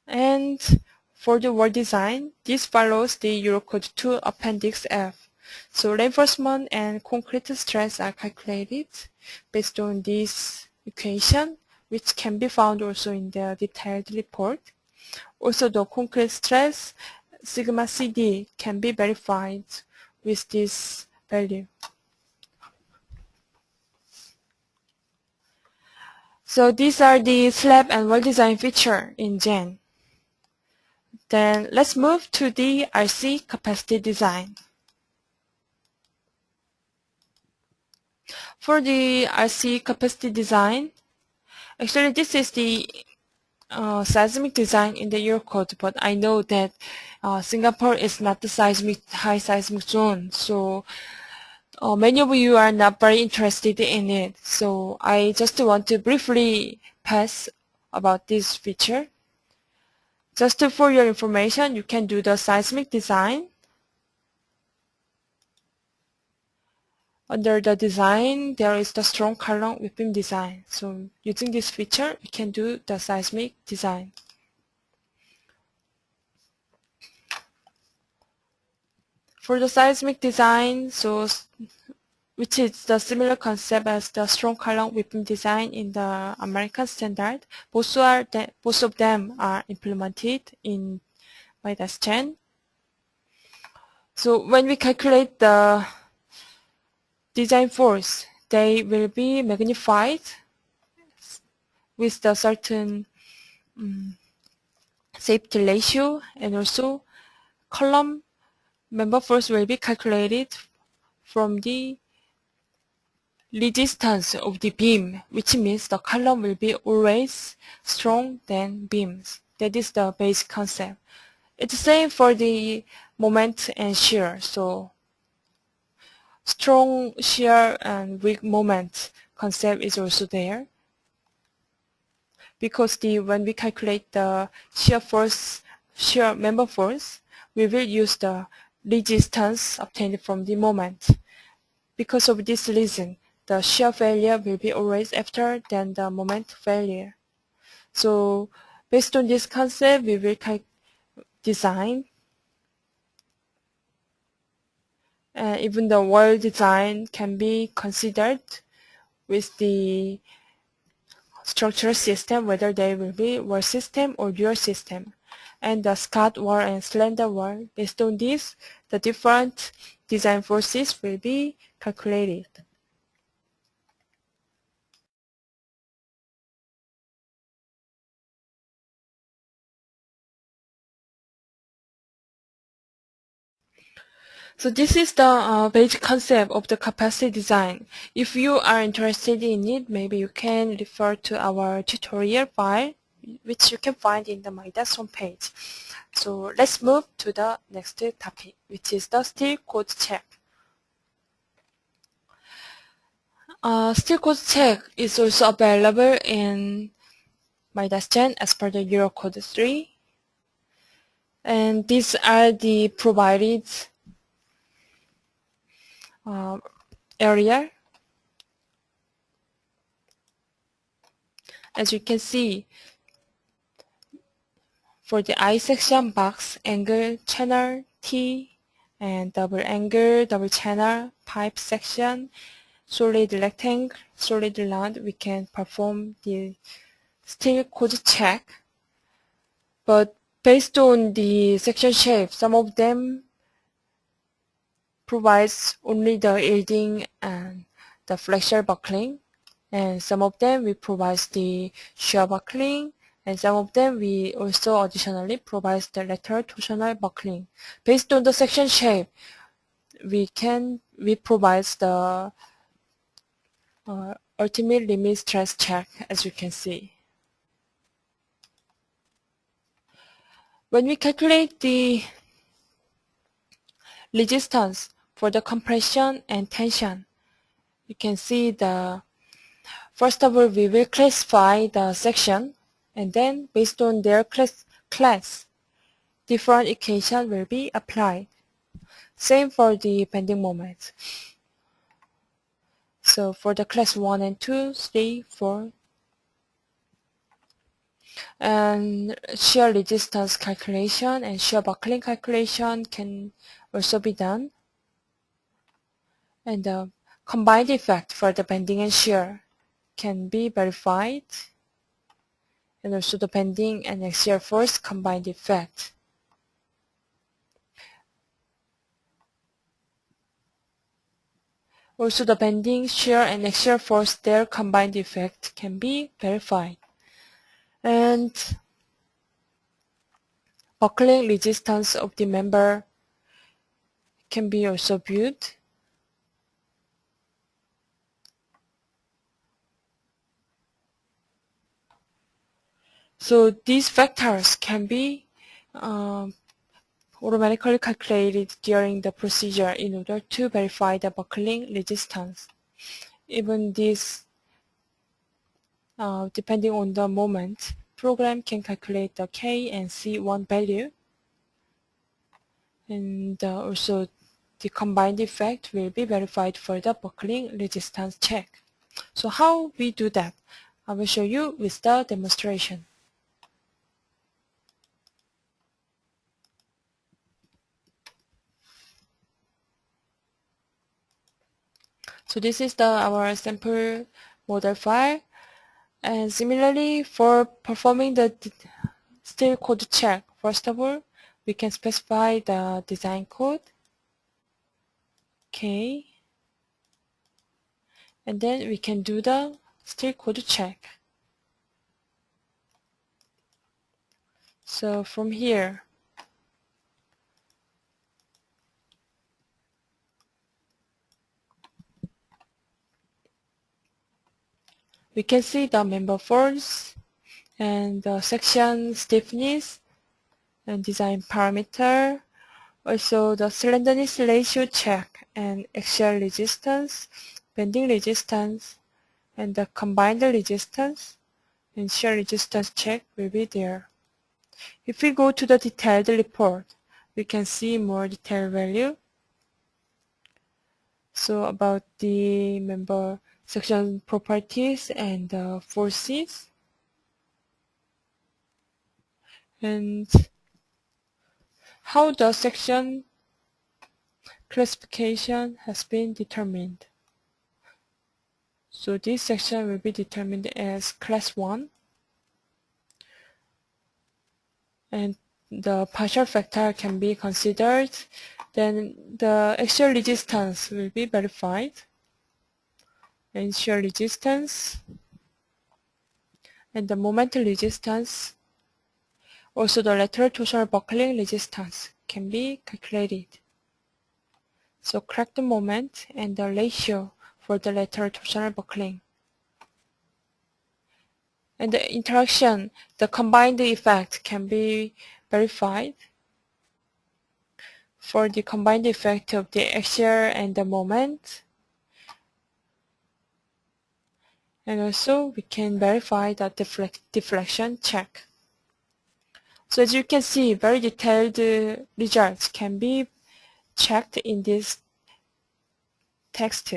Speaker 1: And for the wall design, this follows the Eurocode 2 Appendix F. So reinforcement and concrete stress are calculated based on this equation, which can be found also in the detailed report. Also, the concrete stress, sigma CD, can be verified with this value. So these are the slab and wall design feature in Gen. Then let's move to the RC capacity design. For the RC capacity design, actually this is the seismic design in the Eurocode, but I know that Singapore is not the high seismic zone, so many of you are not very interested in it. So I just want to briefly pass about this feature. Just for your information, you can do the seismic design. Under the design, there is the strong column with beam design. So using this feature, we can do the seismic design. For the seismic design, which is the similar concept as the strong column with beam design in the American standard, both of them are implemented in Midas 10. So when we calculate the design force, they will be magnified with the certain safety ratio, and also column member force will be calculated from the resistance of the beam, which means the column will be always strong than beams. That is the basic concept. It's the same for the moment and shear. So strong shear and weak moment concept is also there, because when we calculate the shear member force, we will use the resistance obtained from the moment. Because of this reason, the shear failure will be always after than the moment failure. So based on this concept, we will design. Even the wall design can be considered with the structural system, whether they will be wall system or dual system, and the scut wall and slender wall. Based on this, the different design forces will be calculated. So this is the basic concept of the capacity design. If you are interested in it, maybe you can refer to our tutorial file, which you can find in the Midas homepage. So let's move to the next topic, which is the steel code check. Steel code check is also available in Midas Gen as per the Eurocode 3. And these are the provided area. As you can see, for the I section, box, angle, channel, T, and double angle, double channel, pipe section, solid rectangle, solid round, we can perform the steel code check. But based on the section shape, some of them provides only the yielding and the flexure buckling, and some of them we provide the shear buckling, and some of them we also additionally provide the lateral torsional buckling. Based on the section shape, we provide the ultimate limit stress check, as you can see. When we calculate the resistance for the compression and tension, you can see first of all, we will classify the section, and then based on their class, different equation will be applied. Same for the bending moment. So for the class 1 and 2, 3, 4, and shear resistance calculation and shear buckling calculation can also be done. And the combined effect for the bending and shear can be verified, and also the bending and axial force combined effect. Also the bending, shear, and axial force, their combined effect can be verified. And buckling resistance of the member can be also viewed. So these factors can be automatically calculated during the procedure in order to verify the buckling resistance. Even this, depending on the moment, program can calculate the K and C1 value, and also the combined effect will be verified for the buckling resistance check. So how we do that? I will show you with the demonstration. So this is our sample model file, and similarly for performing the steel code check, first of all, we can specify the design code. Okay. And then we can do the still code check. So from here, we can see the member force and the section stiffness and design parameter, also the slenderness ratio check and axial resistance, bending resistance, and the combined resistance and shear resistance check will be there. If we go to the detailed report, we can see more detailed value. So about the member section properties and the forces, and how the section classification has been determined. So this section will be determined as class 1, and the partial factor can be considered. Then the axial resistance will be verified, and shear resistance, and the moment resistance, also the lateral torsional buckling resistance can be calculated. So correct the moment and the ratio for the lateral torsional buckling. And the interaction, the combined effect can be verified. For the combined effect of the axial and the moment. And also we can verify the deflection check. So as you can see, very detailed results can be checked in this text.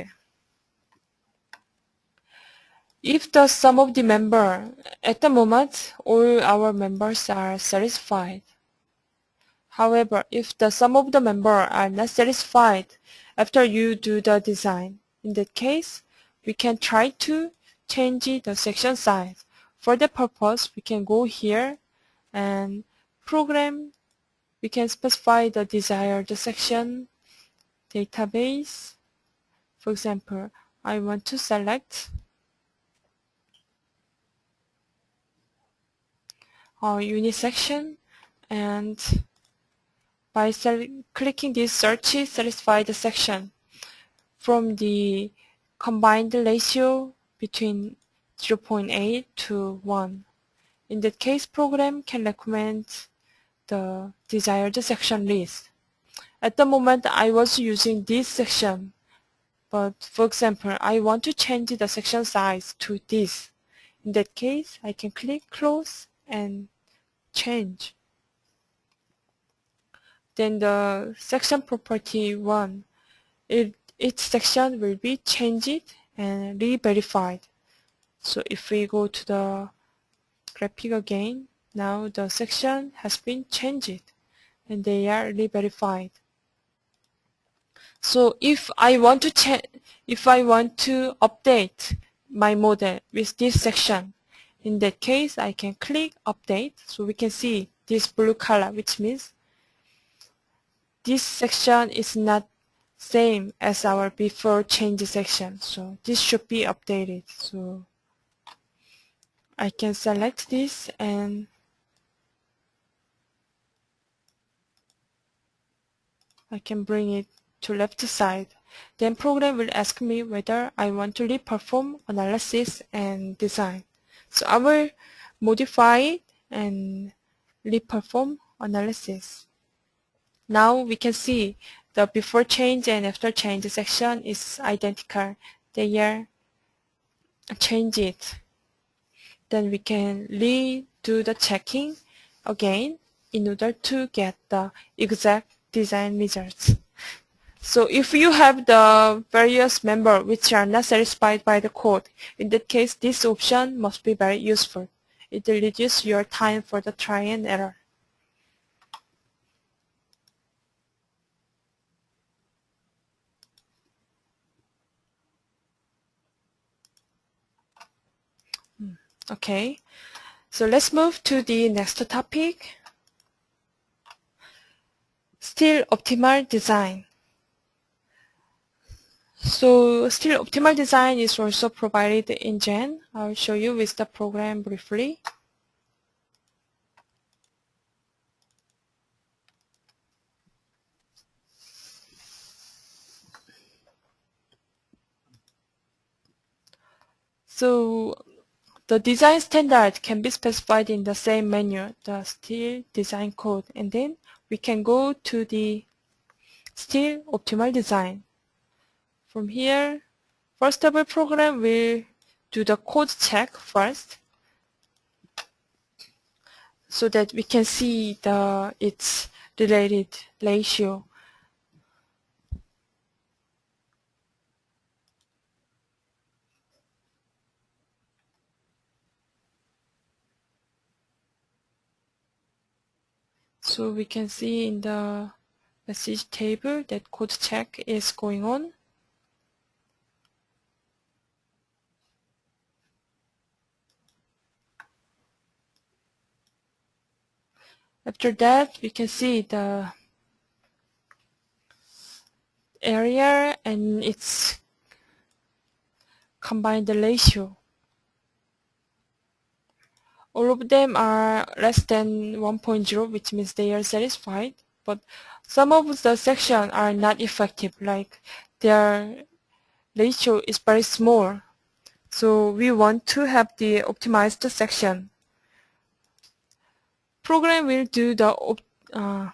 Speaker 1: If the sum of the member, at the moment, all our members are satisfied. However, if the sum of the members are not satisfied after you do the design, in that case, we can try to change the section size. For that purpose, we can go here and program. We can specify the desired section database. For example, I want to select our unit section, and by clicking this search satisfy the section from the combined ratio between 0.8 to 1. In that case, program can recommend the desired section list. At the moment, I was using this section, but for example, I want to change the section size to this. In that case, I can click close and change. Then the section property 1, each section will be changed and re-verified. So if we go to the graphic again, now the section has been changed and they are re-verified. So if I want to update my model with this section, in that case I can click update. So we can see this blue color, which means this section is not same as our before change section. So this should be updated. So I can select this and I can bring it to left side. Then program will ask me whether I want to re-perform analysis and design. So I will modify it and re-perform analysis. Now we can see the before change and after change section is identical. They are changed. Then we can redo the checking again in order to get the exact design results. So if you have the various members which are not satisfied by the code, in that case this option must be very useful. It will reduce your time for the try and error. Okay, so let's move to the next topic. Still optimal design. So still optimal design is also provided in Gen. I'll show you with the program briefly. So the design standard can be specified in the same menu, the still design code, and then we can go to the still optimal design. From here, first of all, program will do the code check first so that we can see its related ratio. So we can see in the message table that code check is going on. After that, we can see the area and its combined ratio. All of them are less than 1.0, which means they are satisfied, but some of the sections are not effective, like their ratio is very small. So we want to have the optimized section. Program will do the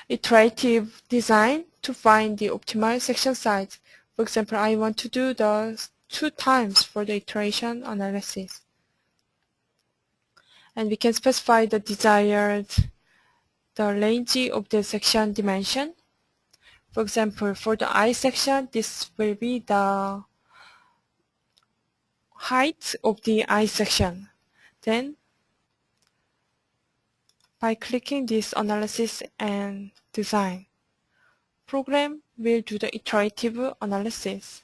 Speaker 1: iterative design to find the optimal section size. For example, I want to do the 2 times for the iteration analysis. And we can specify the desired range of the section dimension. For example, for the I section, this will be the height of the I section. Then, by clicking this analysis and design, program will do the iterative analysis.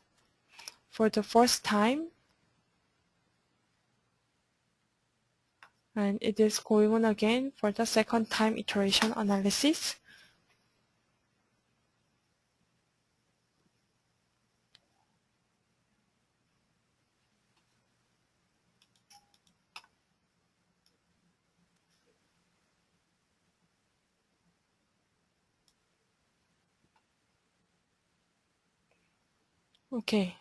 Speaker 1: For the first time, and it is going on again for the second time iteration analysis. Okay.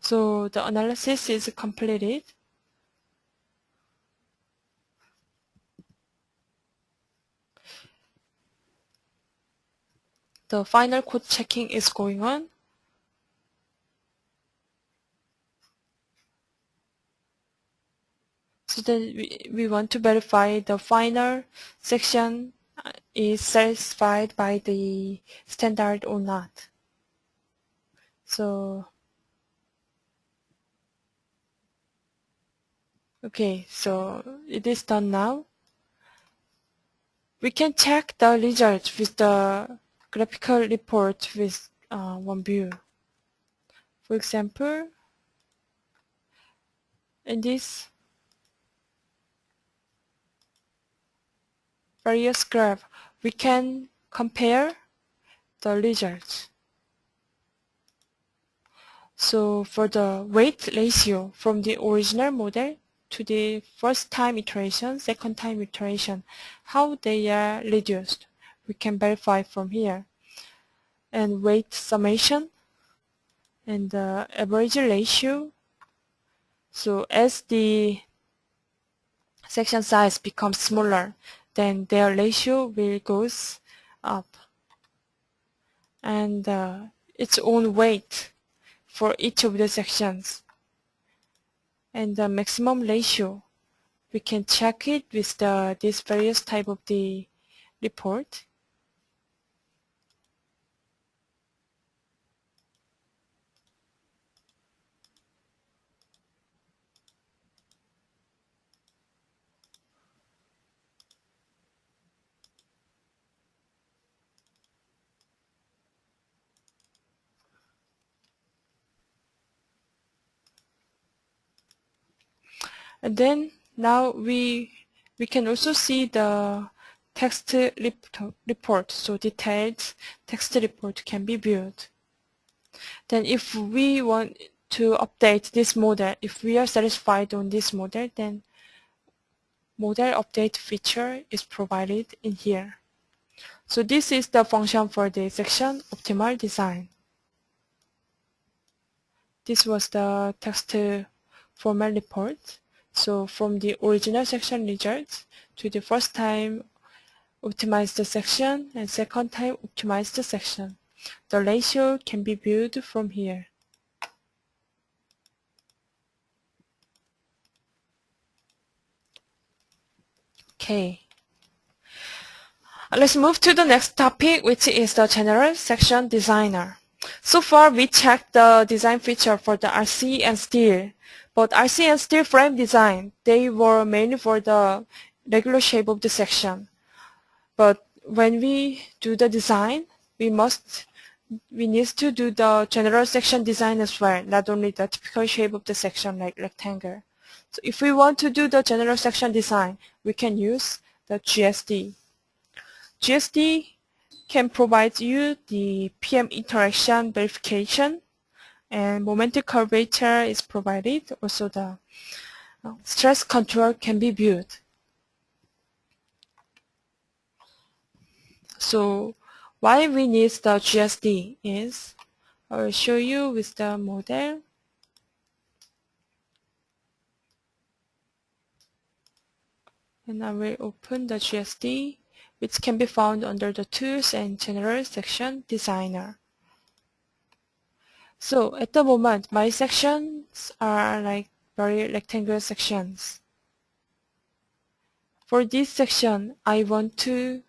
Speaker 1: So the analysis is completed. The final code checking is going on. So then we want to verify the final section is satisfied by the standard or not. So, okay, so it is done now. We can check the result with the graphical report with one view. For example, in this various graph, we can compare the results. So for the weight ratio from the original model to the first time iteration, second time iteration, how they are reduced, we can verify from here. And weight summation and the average ratio. So as the section size becomes smaller, then their ratio will goes up. And its own weight for each of the sections. And the maximum ratio, we can check it with this various type of the report. And then now we can also see the text report, so detailed text report can be viewed. Then if we want to update this model, if we are satisfied on this model, then model update feature is provided in here. So this is the function for the section optimal design. This was the text format report. So from the original section results to the first time optimize the section and second time optimize the section. The ratio can be viewed from here. Okay. Let's move to the next topic, which is the general section designer. So far, we checked the design feature for the RC and steel, but RC and steel frame design, they were mainly for the regular shape of the section. But when we do the design, we need to do the general section design as well, not only the typical shape of the section like rectangle. So if we want to do the general section design, we can use the GSD. GSD can provide you the PM interaction verification, and momentum curvature is provided. Also the stress control can be viewed. So why we need the GSD is, I will show you with the model. And I will open the GSD, which can be found under the Tools and General Section Designer. So at the moment, my sections are like very rectangular sections. For this section, I want to,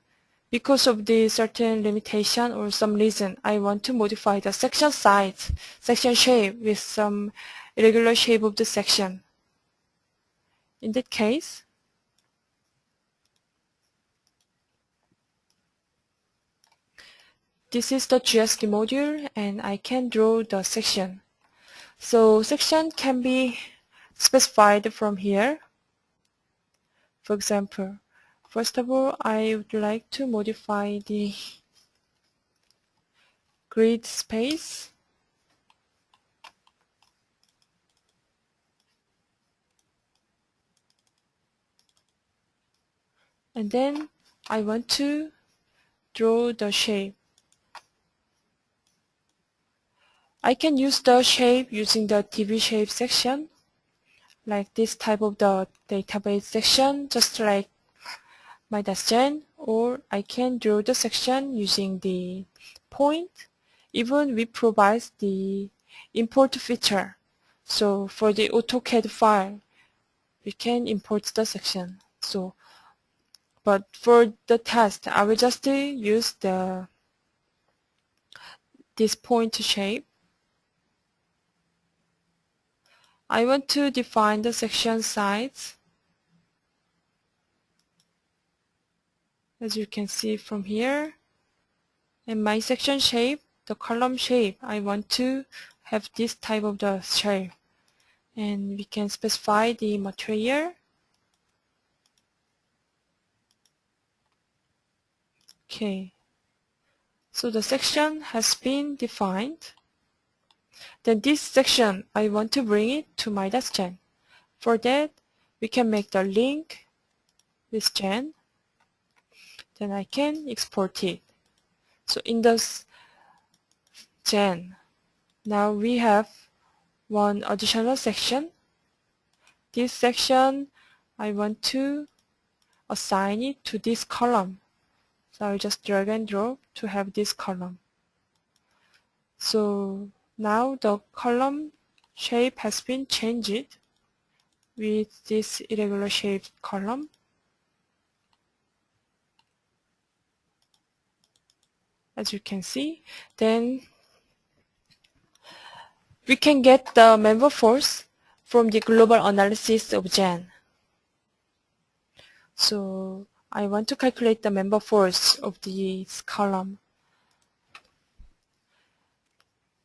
Speaker 1: because of the certain limitation or some reason, I want to modify the section size, section shape with some irregular shape of the section. In that case, this is the GSD module, and I can draw the section. So section can be specified from here. For example, first of all, I would like to modify the grid space. And then I want to draw the shape. I can use the shape using the TV shape section, like this type of the database section, just like Midas Civil, or I can draw the section using the point. Even we provide the import feature. So for the AutoCAD file, we can import the section. So, but for the test, I will just use this point shape. I want to define the section size. As you can see from here. And my section shape, the column shape, I want to have this type of the shape. And we can specify the material. Okay. So the section has been defined. Then this section, I want to bring it to Midas Civil. For that, we can make the link with Gen. Then I can export it. So in this Gen, now we have one additional section. This section, I want to assign it to this column. So I'll just drag and drop to have this column. So now the column shape has been changed with this irregular shaped column. As you can see, then we can get the member force from the global analysis of Gen. So I want to calculate the member force of this column.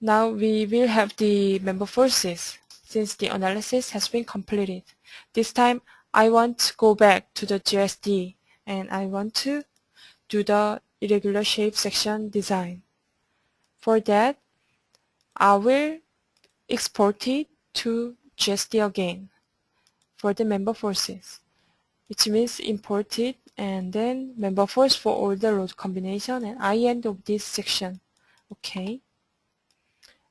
Speaker 1: Now we will have the member forces since the analysis has been completed. This time I want to go back to the GSD and I want to do the irregular shape section design. For that, I will export it to GSD again for the member forces, which means import it and then member force for all the load combination and end of this section. Okay.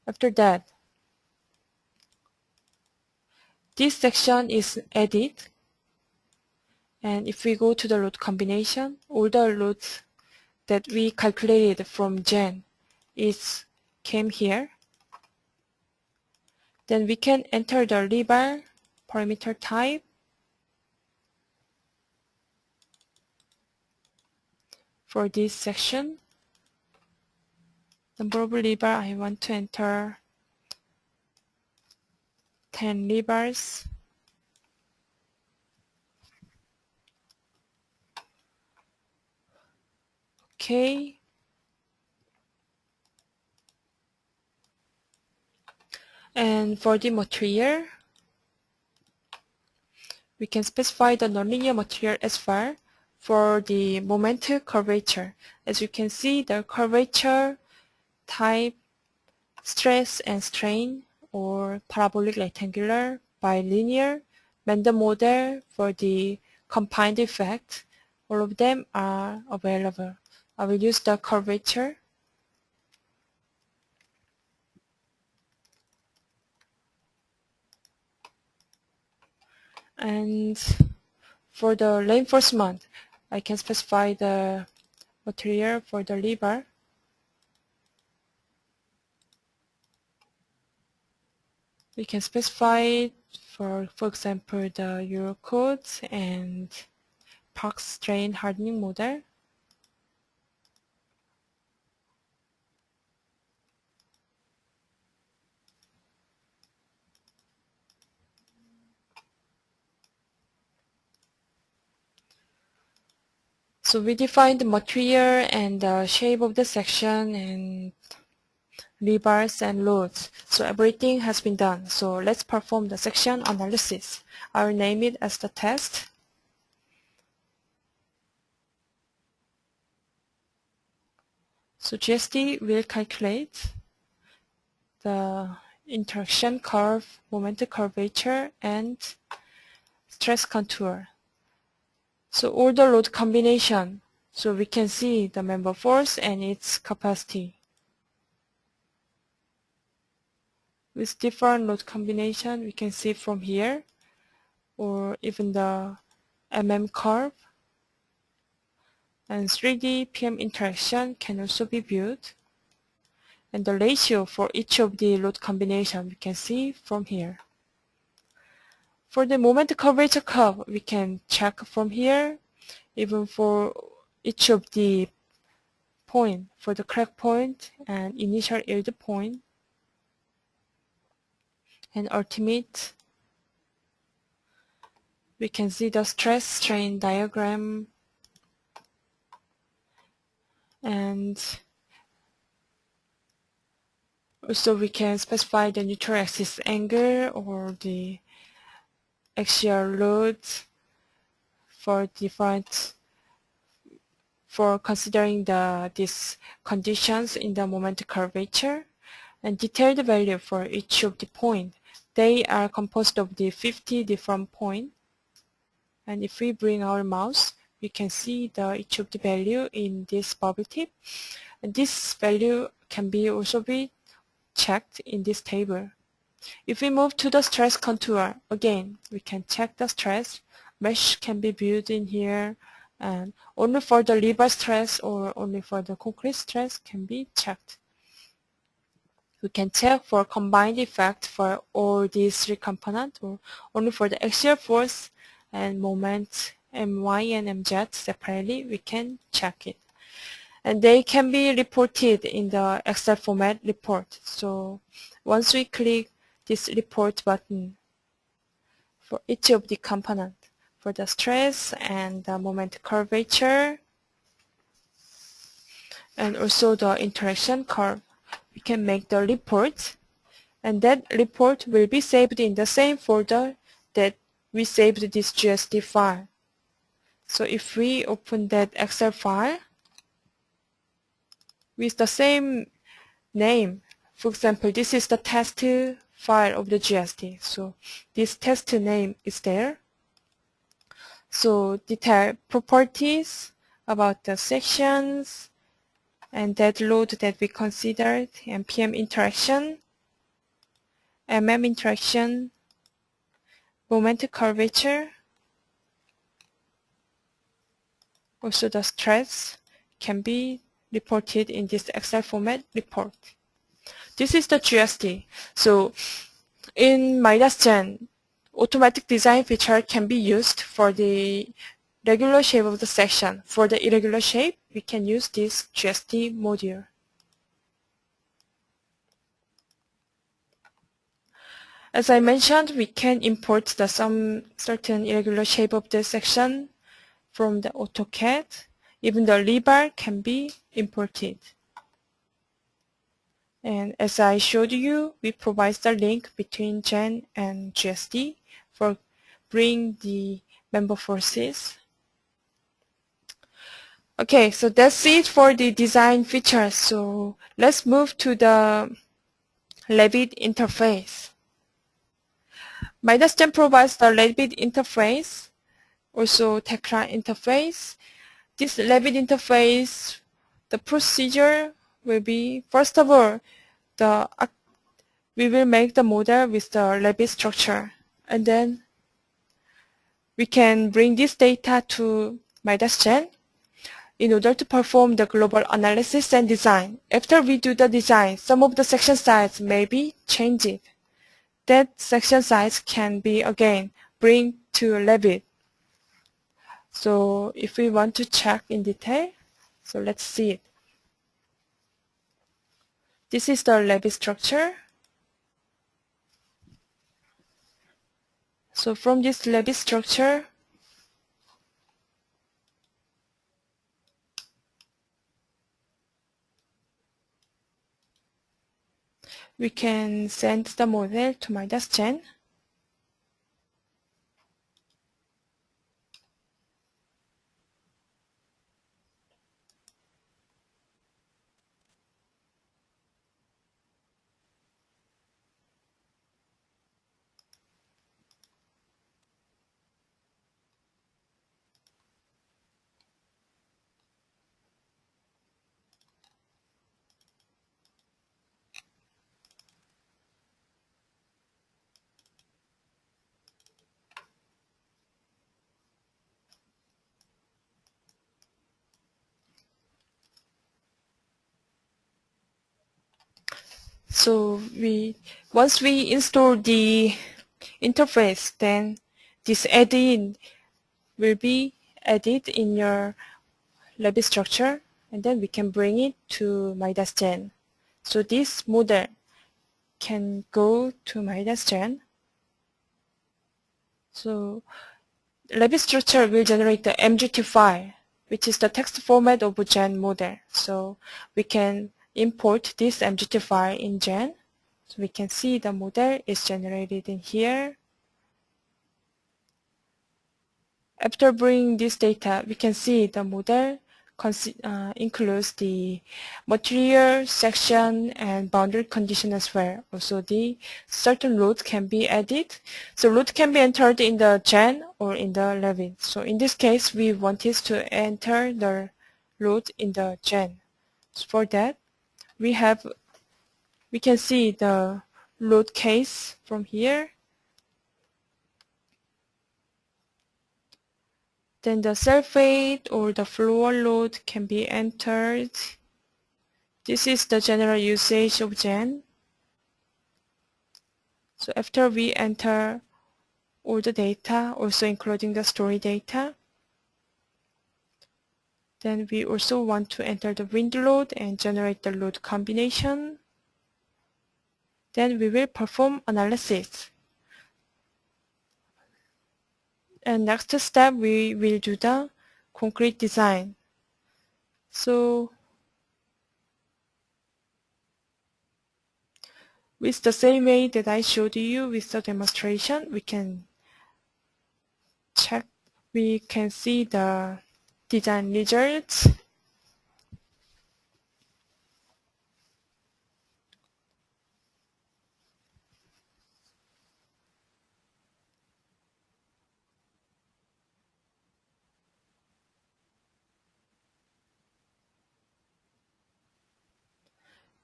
Speaker 1: After that, this section is added, and if we go to the load combination, all the loads that we calculated from Gen came here. Then we can enter the rebar parameter type for this section. Number of rebar, I want to enter 10 rebars. Okay. And for the material, we can specify the nonlinear material as well for the moment curvature. As you can see, the curvature type, stress and strain, or parabolic rectangular, bilinear, Mendel model for the combined effect, all of them are available. I will use the curvature. And for the reinforcement, I can specify the material for the rebar. We can specify for example, the Eurocode and Park's strain hardening model. So we defined the material and the shape of the section and rebars and loads. So everything has been done. So let's perform the section analysis. I will name it as the test. So GSD will calculate the interaction curve, moment curvature, and stress contour. So all the load combination, so we can see the member force and its capacity. With different load combination, we can see from here, or even the curve. And 3D PM interaction can also be viewed. And the ratio for each of the load combination we can see from here. For the moment curvature curve, we can check from here, even for each of the point, for the crack point and initial yield point, and ultimate. We can see the stress strain diagram, and also we can specify the neutral axis angle or the axial load for considering these conditions in the moment curvature, and detailed value for each of the point. They are composed of the 50 different points, and if we bring our mouse, we can see each of the value in this bubble tip, and this value can also be checked in this table. If we move to the stress contour, again, we can check the stress. Mesh can be viewed in here, and only for the rebar stress or only for the concrete stress can be checked. We can check for combined effect for all these three components, or only for the axial force and moment My and Mz separately, we can check it. And they can be reported in the Excel format report. So once we click this report button for each of the components, for the stress and the moment curvature, and also the interaction curve, we can make the report, and that report will be saved in the same folder that we saved this GSD file. So if we open that Excel file, with the same name. For example, this is the test file of the GST. So this test name is there. So detail properties about the sections and that load that we considered, npm interaction, interaction, moment curvature, also the stress can be reported in this Excel format report. This is the GST. So in Midas Gen, automatic design feature can be used for the regular shape of the section. For the irregular shape, we can use this GST module. As I mentioned, we can import some certain irregular shape of the section from the AutoCAD. Even the rebar can be imported. And as I showed you, we provide the link between Gen and GST for bring the member forces. Okay, so that's it for the design features. So let's move to the Revit interface. Midas Gen provides the Revit interface, also Tekla interface. This Revit interface, the procedure will be, first of all, we will make the model with the Revit structure, and then we can bring this data to Midas Gen in order to perform the global analysis and design. After we do the design, some of the section size may be changed. That section size can be again bring to Revit. So if we want to check in detail, so let's see it. This is the Revit structure. So from this Revit structure, we can send the model to Midas Gen. So once we install the interface, then this add-in will be added in your Revit structure, and then we can bring it to Midas Gen. So this model can go to Midas Gen. So Revit structure will generate the MGT file, which is the text format of Gen model. So we can import this MGT file in Gen. So we can see the model is generated in here. After bringing this data, we can see the model includes the material, section, and boundary condition as well. Also, the certain load can be added. So load can be entered in the Gen or in the Revit. So in this case, we wanted to enter the load in the Gen. So for that, we can see the load case from here. Then the surface or the floor load can be entered. This is the general usage of Gen. So after we enter all the data, also including the story data, then we also want to enter the wind load and generate the load combination. Then we will perform analysis. And next step, we will do the concrete design. So with the same way that I showed you with the demonstration, we can check, we can see the design results.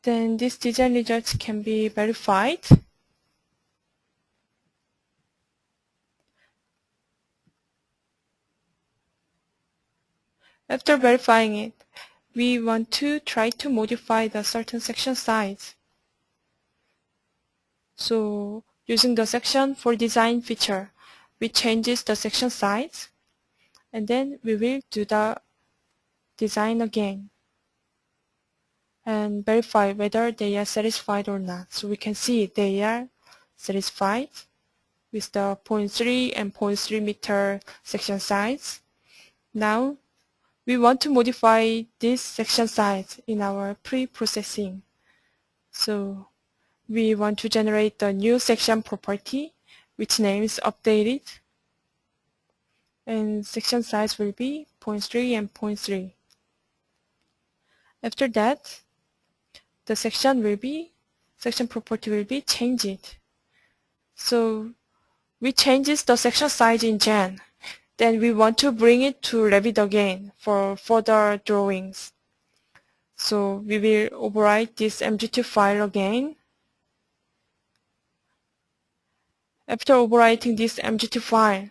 Speaker 1: Then these design results can be verified. After verifying it, we want to try to modify the certain section size. So using the section for design feature, we changes the section size, and then we will do the design again and verify whether they are satisfied or not. So we can see they are satisfied with the 0.3 and 0.3 meter section size. Now we want to modify this section size in our pre-processing. So we want to generate the new section property, which name is updated, and section size will be 0.3 and 0.3. After that, the section property will be changed. So we changes the section size in Gen. Then we want to bring it to Revit again for further drawings. So we will overwrite this MGT file again. After overwriting this MGT file,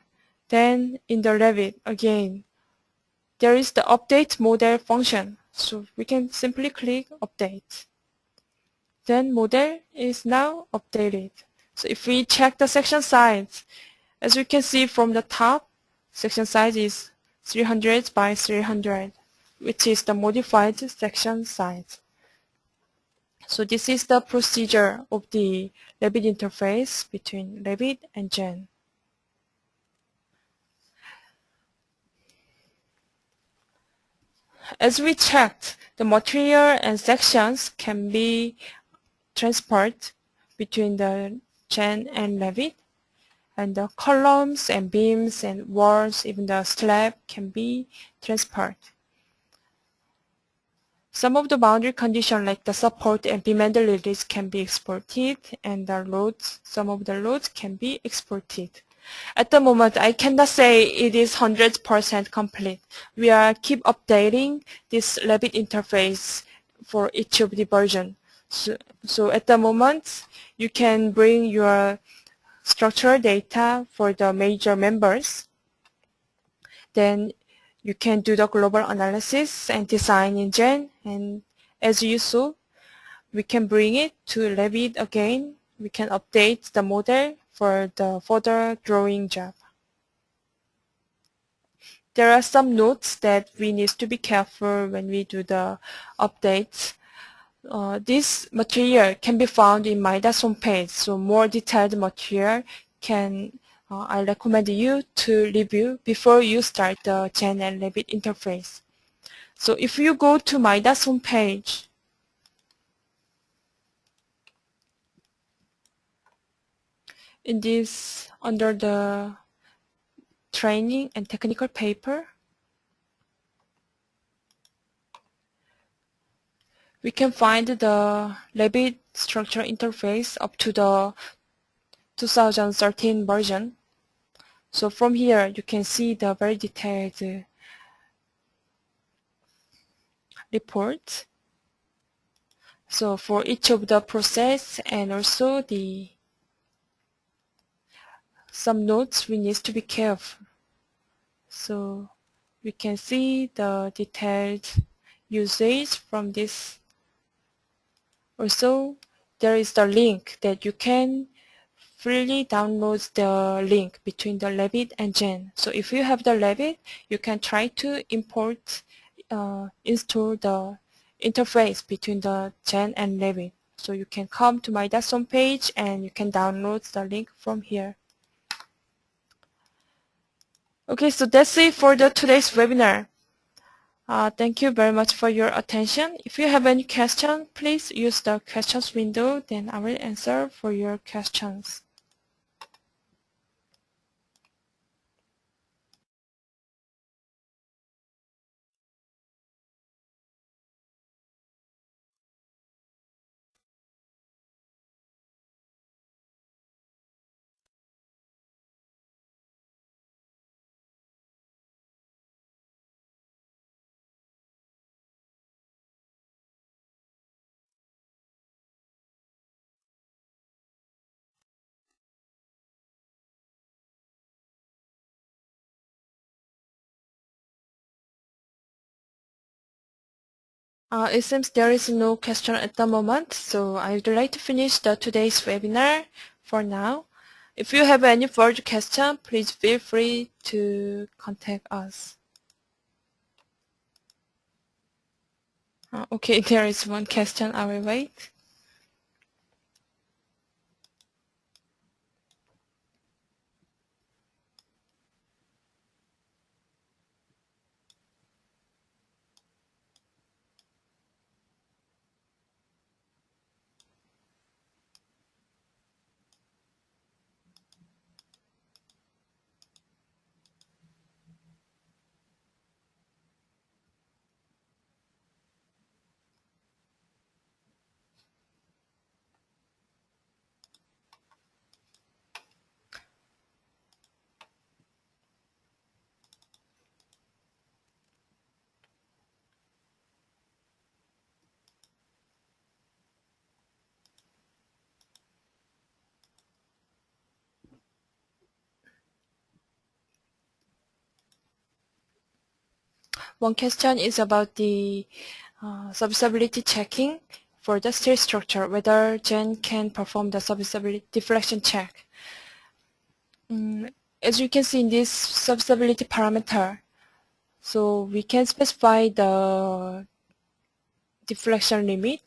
Speaker 1: then in the Revit again, there is the update model function. So we can simply click update. Then model is now updated. So if we check the section size, as you can see from the top, section size is 300 by 300, which is the modified section size. So this is the procedure of the Revit interface between Revit and Gen. As we checked, the material and sections can be transferred between the Gen and Revit, and the columns and beams and walls, even the slab can be transferred. Some of the boundary conditions like the support and beam and release can be exported, and the loads, some of the loads can be exported. At the moment, I cannot say it is 100% complete. We are keep updating this Revit interface for each of the version. So at the moment, you can bring your structural data for the major members. Then you can do the global analysis and design in Gen, and as you saw, we can bring it to Revit again. We can update the model for the further drawing job. There are some notes that we need to be careful when we do the updates. This material can be found in Midas homepage, so more detailed material I recommend you to review before you start the Gen and Revit interface. So if you go to Midas homepage, in this, under the training and technical paper, we can find the Revit structural interface up to the 2013 version. So from here, you can see the very detailed report. So for each of the process and also some notes we need to be careful. So we can see the detailed usage from this. Also, there is the link that you can freely download the link between the Revit and Gen. So if you have the Revit, you can try to install the interface between the Gen and Revit. So you can come to my Midas page and you can download the link from here. Okay, so that's it for today's webinar. Thank you very much for your attention. If you have any question, please use the questions window, then I will answer for your questions. It seems there is no question at the moment, so I would like to finish today's webinar for now. If you have any further question, please feel free to contact us. Okay, there is one question. I will wait. One question is about the serviceability checking for the steel structure, whether Gen can perform the serviceability deflection check. As you can see in this serviceability parameter, so we can specify the deflection limit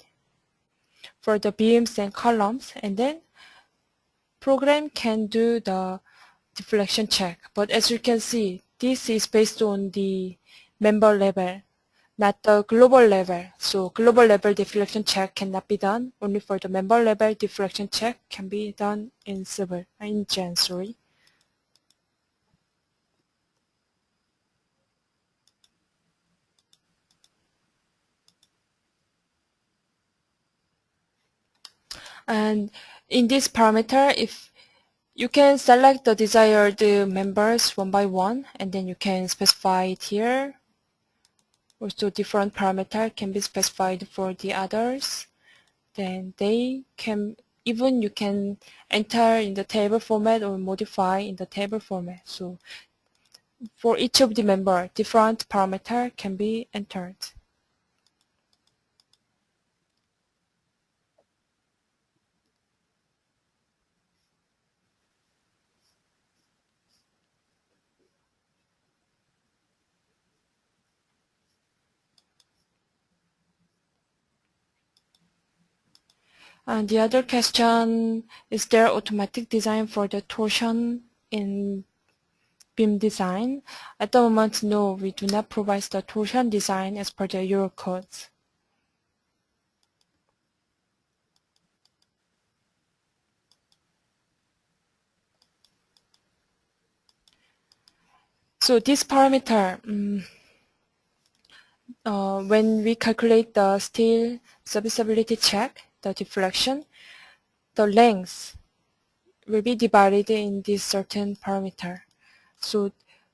Speaker 1: for the beams and columns, and then program can do the deflection check. But as you can see, this is based on the member level, not the global level. So global level deflection check cannot be done. Only for the member level deflection check can be done in Civil, in Gen, sorry. And in this parameter, if you can select the desired members one by one, and then you can specify it here. Also, different parameter can be specified for the others. Then they can, even you can enter in the table format or modify in the table format. So for each of the member, different parameter can be entered. And the other question, is there automatic design for the torsion in BIM design? At the moment, no, we do not provide the torsion design as per the Eurocode. So this parameter, when we calculate the steel serviceability check, the deflection, the length will be divided in this certain parameter. So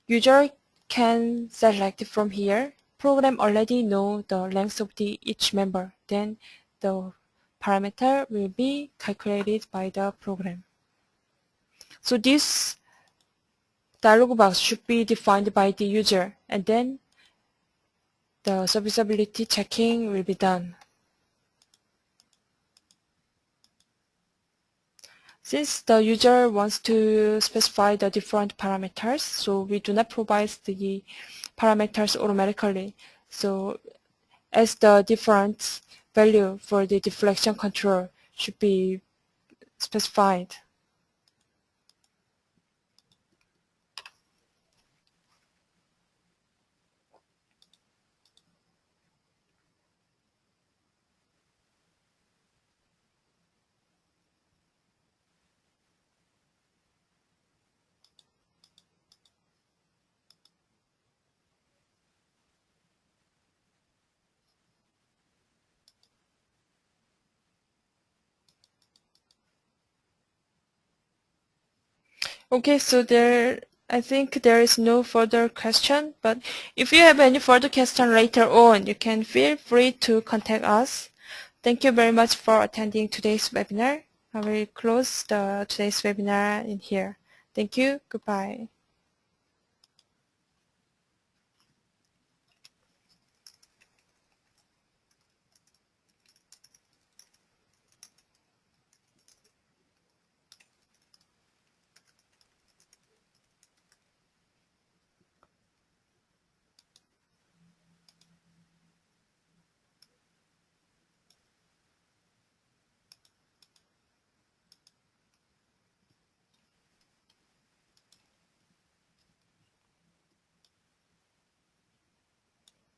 Speaker 1: user can select from here. Program already know the length of each member. Then the parameter will be calculated by the program. So this dialog box should be defined by the user, and then the serviceability checking will be done. Since the user wants to specify the different parameters, so we do not provide the parameters automatically. So as the different value for the deflection control should be specified. Okay, so I think there is no further question, but if you have any further question later on, you can feel free to contact us. Thank you very much for attending today's webinar. I will close today's webinar in here. Thank you. Goodbye.